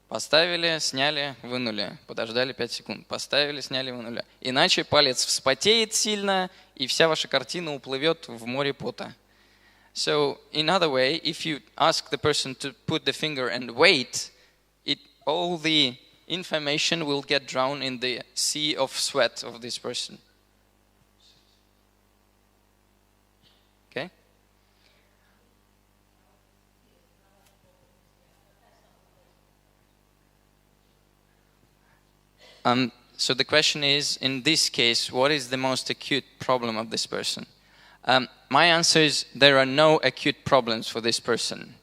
Поставили, сняли, вынули. Подождали 5 секунд. Поставили, сняли, вынули. Иначе палец вспотеет сильно, и вся ваша картина уплывет в море пота. So, in other way, if you ask the person to put the finger and wait, all the information will get drowned in the sea of sweat of this person. Okay? So the question is, in this case, what is the most acute problem of this person? My answer is, there are no acute problems for this person.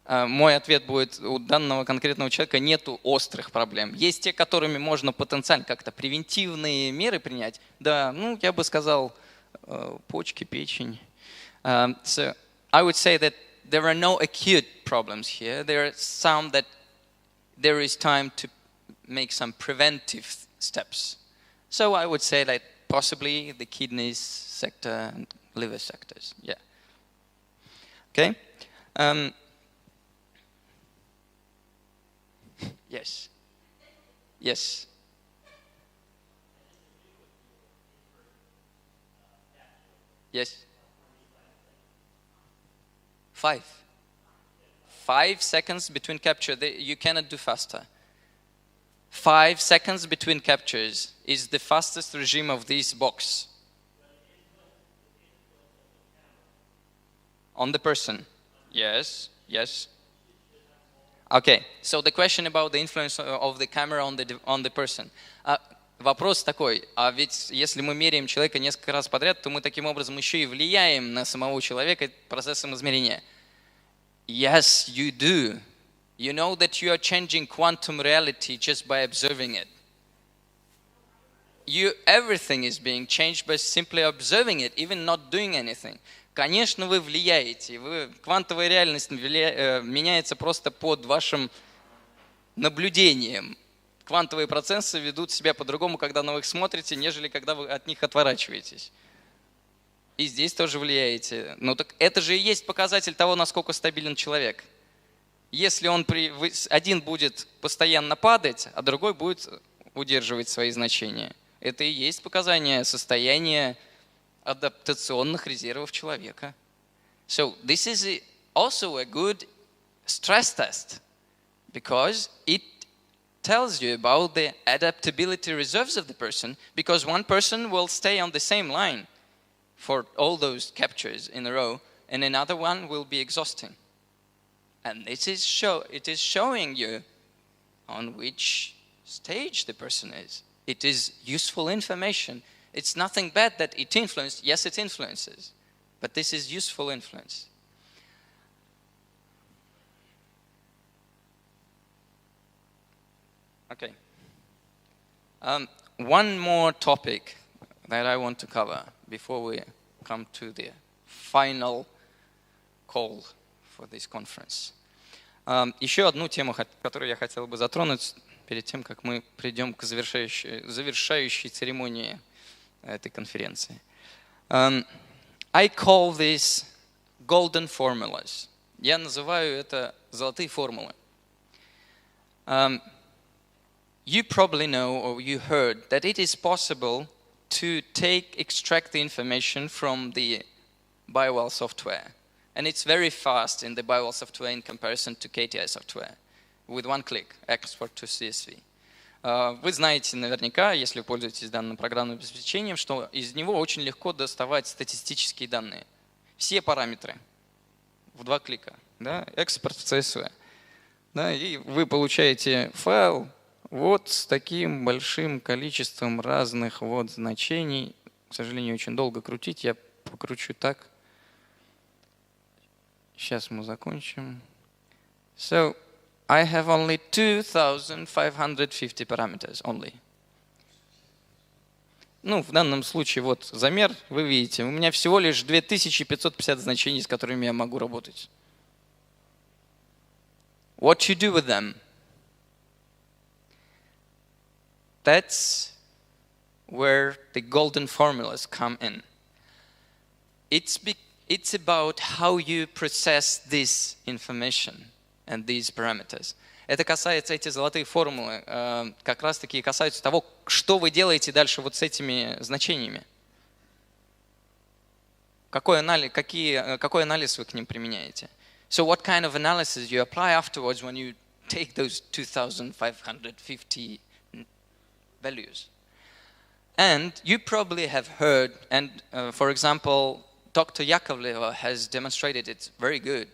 Мой ответ будет, у данного конкретного человека нету острых проблем. Есть те, которыми можно потенциально как-то превентивные меры принять. Да, ну, я бы сказал, почки, печень. So I would say that there are no acute problems here. There are some that there is time to make some preventive steps. So I would say that possibly the kidneys sector and liver sectors. Yeah. Okay. Yes. Yes. Yes. 5 seconds between capture. You cannot do faster. 5 seconds between captures is the fastest regime of this box. On the person. Yes. Yes. Okay, so the question about the influence of the camera on the person. Вопрос такой, а ведь если мы меряем человека несколько раз подряд, то мы таким образом еще и влияем на самого человека процессом измерения. Yes, you do. You know that you are changing quantum reality just by observing it. Everything is being changed by simply observing it, even not doing anything. Конечно, вы влияете. Квантовая реальность меняется просто под вашим наблюдением. Квантовые процессы ведут себя по-другому, когда на них смотрите, нежели когда вы от них отворачиваетесь. И здесь тоже влияете. Но так это же и есть показатель того, насколько стабилен человек. Если один будет постоянно падать, а другой будет удерживать свои значения. Это и есть показание состояния адаптационных резервов человека. So this is also a good stress test because it tells you about the adaptability reserves of the person, because one person will stay on the same line for all those captures in a row and another one will be exhausting. And it is showing you on which stage the person is. It is useful information. It's nothing bad that it influenced. Yes, it influences, but this is useful influence. Okay. One more topic that I want to cover before we come to the final call for this conference. Еще одну тему, которую я хотел бы затронуть перед тем, как мы придем к завершающей церемонии этой конференции. I call this golden formulas. Я называю это золотые формулы. You probably know or you heard that it is possible to extract the information from the BioWell software. And it's very fast in the BioWell software in comparison to KTI software. With one click, export to CSV. Вы знаете наверняка, если вы пользуетесь данным программным обеспечением, что из него очень легко доставать статистические данные. Все параметры в 2 клика. Да? Экспорт в CSV. Да? И вы получаете файл вот с таким большим количеством разных вот значений. К сожалению, очень долго крутить. Я покручу так. Сейчас мы закончим. So, I have only 2550 parameters only. Ну, в данном случае, вот замер, вы видите, у меня всего лишь 2550 значений, с которыми я могу работать. What you do with them? That's where the golden formulas come in. It's about how you process this information and these parameters. Это касается, эти золотые формулы, как раз-таки касаются того, что вы делаете дальше вот с этими значениями. Какой анализ вы к ним применяете? So what kind of analysis you apply afterwards when you take those 2550 values? And you probably have heard, and for example, Dr. Yakovleva has demonstrated it very good.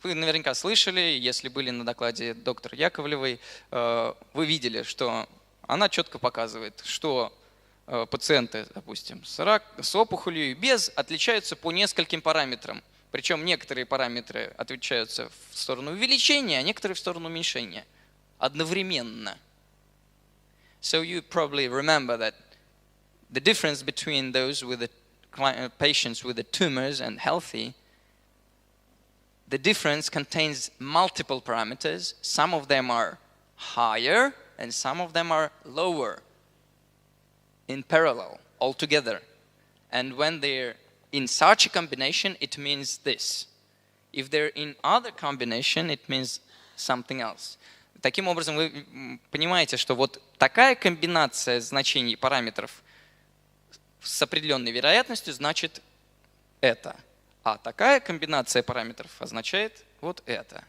Вы наверняка слышали, если были на докладе доктора Яковлевой, вы видели, что она четко показывает, что пациенты, допустим, с опухолью и без отличаются по нескольким параметрам. Причем некоторые параметры отличаются в сторону увеличения, а некоторые в сторону уменьшения. Одновременно. So you probably remember that the difference between those with the patients with the tumors and healthy, the difference contains multiple parameters. Some of them are higher and some of them are lower in parallel altogether. And when they're in such a combination, it means this. If they're in other combination, it means something else. Таким образом, вы понимаете, что вот такая комбинация значений параметров с определенной вероятностью значит это. А такая комбинация параметров означает вот это.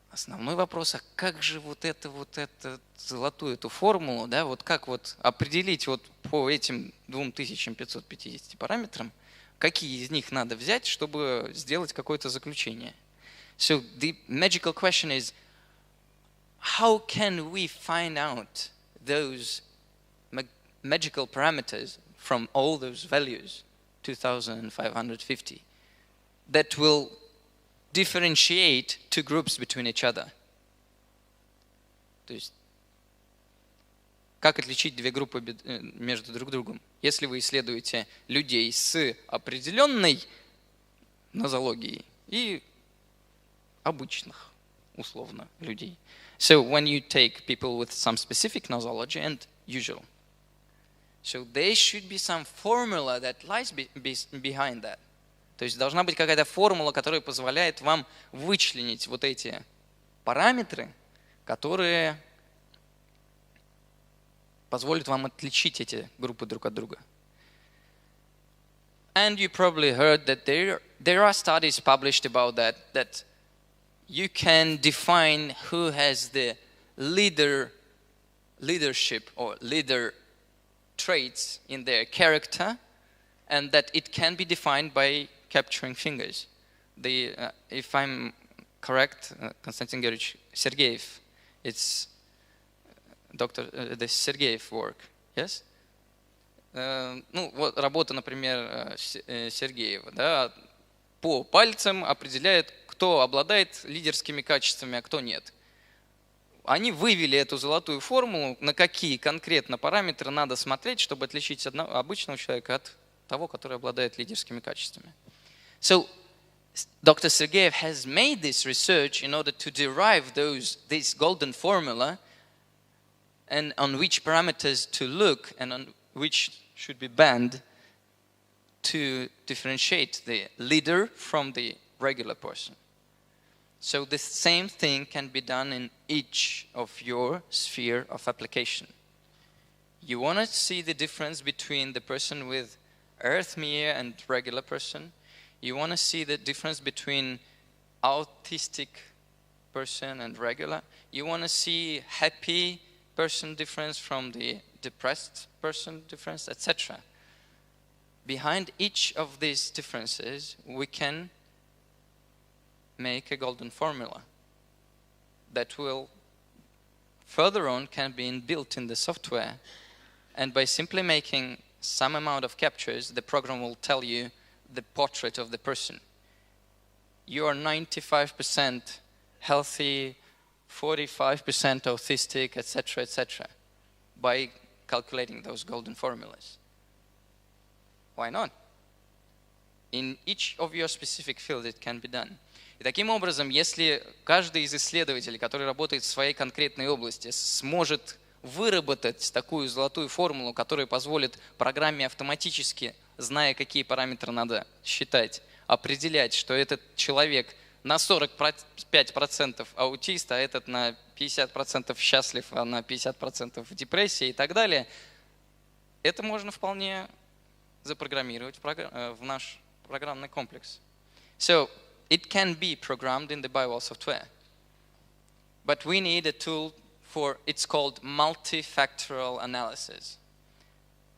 Основной вопрос, а как же вот эту золотую эту формулу, да, вот как вот определить вот по этим 2550 параметрам, какие из них надо взять, чтобы сделать какое-то заключение? So the magical question is, how can we find out those magical parameters from all those values, 2550, that will differentiate two groups between each other? То есть, как отличить две группы между друг другом? Если вы исследуете людей с определенной нозологией и обычных, условно, людей. So when you take people with some specific nosology and usual, so there should be some formula that lies behind that. То есть должна быть какая-то формула, которая позволяет вам вычленить вот эти параметры, которые позволят вам отличить эти группы друг от друга. And you probably heard that there are studies published about that you can define who has the leadership or leader traits in their character, and that it can be defined by capturing fingers. If I'm correct, Konstantin Georgiyevich Sergeyev, it's the Sergeyev work, yes? Ну, вот работа, например, Сергеева, да, по пальцам определяет, кто обладает лидерскими качествами, а кто нет. Они вывели эту золотую формулу, на какие конкретно параметры надо смотреть, чтобы отличить обычного человека от того, который обладает лидерскими качествами. So, Dr. Sergeyev has made this research in order to derive this golden formula and on which parameters to look and on which should be banned to differentiate the leader from the regular person. So the same thing can be done in each of your sphere of application. You want to see the difference between the person with arrhythmia and regular person. You want to see the difference between autistic person and regular. You want to see happy person difference from the depressed person difference, etc. Behind each of these differences, we can make a golden formula that will further on can be inbuilt in the software. And by simply making some amount of captures, the program will tell you the portrait of the person. You are 95% healthy, 45% autistic, etc., etc., by calculating those golden formulas. Why not? In each of your specific field it can be done. И таким образом, если каждый из исследователей, который работает в своей конкретной области, сможет выработать такую золотую формулу, которая позволит программе автоматически, зная, какие параметры надо считать, определять, что этот человек на 45% аутист, а этот на 50% счастлив, а на 50% в депрессии и так далее, это можно вполне запрограммировать в наш программный комплекс. So, it can be programmed in the Bio-Wall software. But we need a tool for, it's called multifactorial analysis.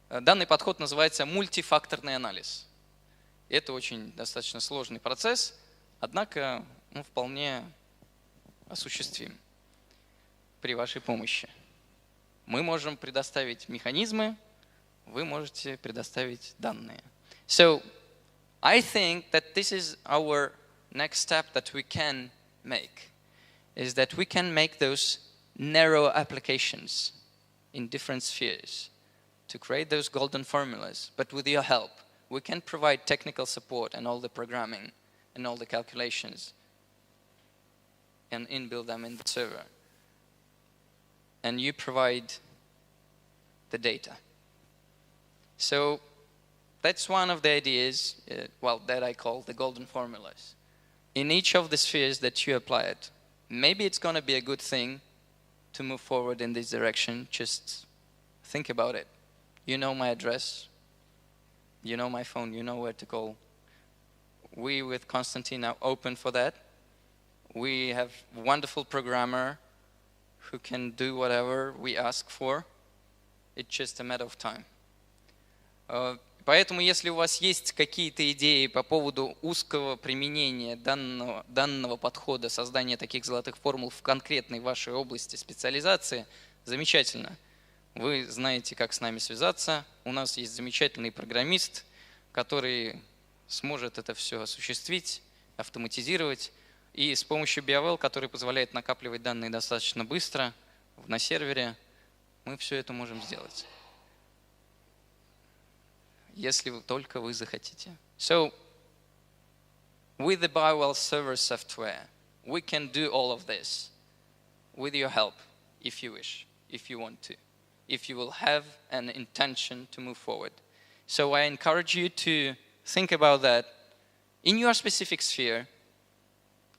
Данный подход называется мультифакторный анализ. Это очень достаточно сложный процесс, однако он вполне осуществим при вашей помощи. Мы можем предоставить механизмы, вы можете предоставить данные. So, I think that this is our next step that we can make, is that we can make those narrow applications in different spheres to create those golden formulas. But with your help, we can provide technical support and all the programming and all the calculations and inbuild them in the server. And you provide the data. So that's one of the ideas, that I call the golden formulas. In each of the spheres that you apply it, maybe it's going to be a good thing to move forward in this direction. Just think about it. You know my address. You know my phone. You know where to call. We with Konstantin are open for that. We have a wonderful programmer who can do whatever we ask for. It's just a matter of time. Поэтому, если у вас есть какие-то идеи по поводу узкого применения данного подхода, создания таких золотых формул в конкретной вашей области специализации, замечательно. Вы знаете, как с нами связаться. У нас есть замечательный программист, который сможет это все осуществить, автоматизировать. И с помощью Bio-Wall, который позволяет накапливать данные достаточно быстро на сервере, мы все это можем сделать. Если только вы захотите. So, with the Bio-Wall server software, we can do all of this with your help, if you wish, if you want to, if you will have an intention to move forward. So I encourage you to think about that. In your specific sphere,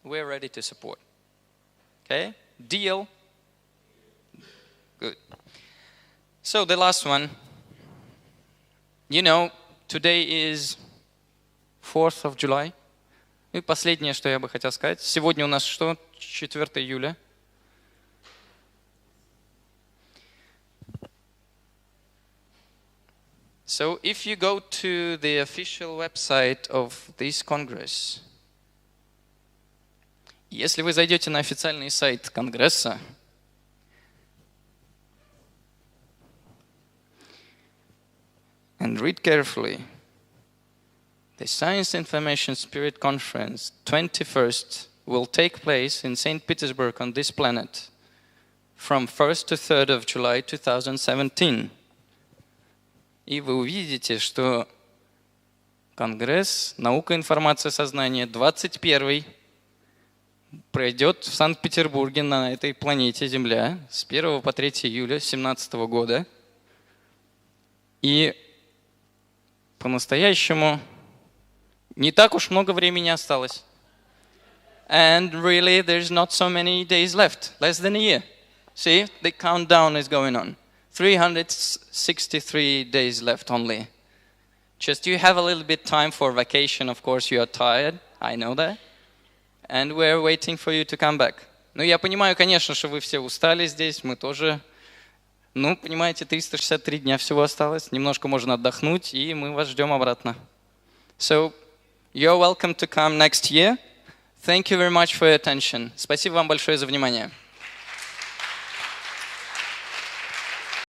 we're ready to support. Okay? Deal? Good. So the last one. You know, today is 4th of July. И последнее, что я бы хотел сказать. Сегодня у нас что? 4 июля. So if you go to the official website of this Congress, если вы зайдете на официальный сайт Конгресса, and read carefully, the Science Information Spirit Conference 21st will take place in St. Petersburg on this planet from 1st to 3rd of July 2017. И вы увидите, что Конгресс «Наука, информация, сознание» 21 пройдет в Санкт-Петербурге на этой планете Земля с 1 по 3 июля 2017 года. И по-настоящему не так уж много времени осталось. And really, there's not so many days left, less than a year. See, the countdown is going on. 363 days left only. Just you have a little bit time for vacation, of course you are tired, I know that. And we're waiting for you to come back. Ну, я понимаю, конечно, что вы все устали здесь, мы тоже. Ну, понимаете, 363 дня всего осталось, немножко можно отдохнуть, и мы вас ждем обратно. So, you're welcome to come next year. Thank you very much for your attention. Спасибо вам большое за внимание.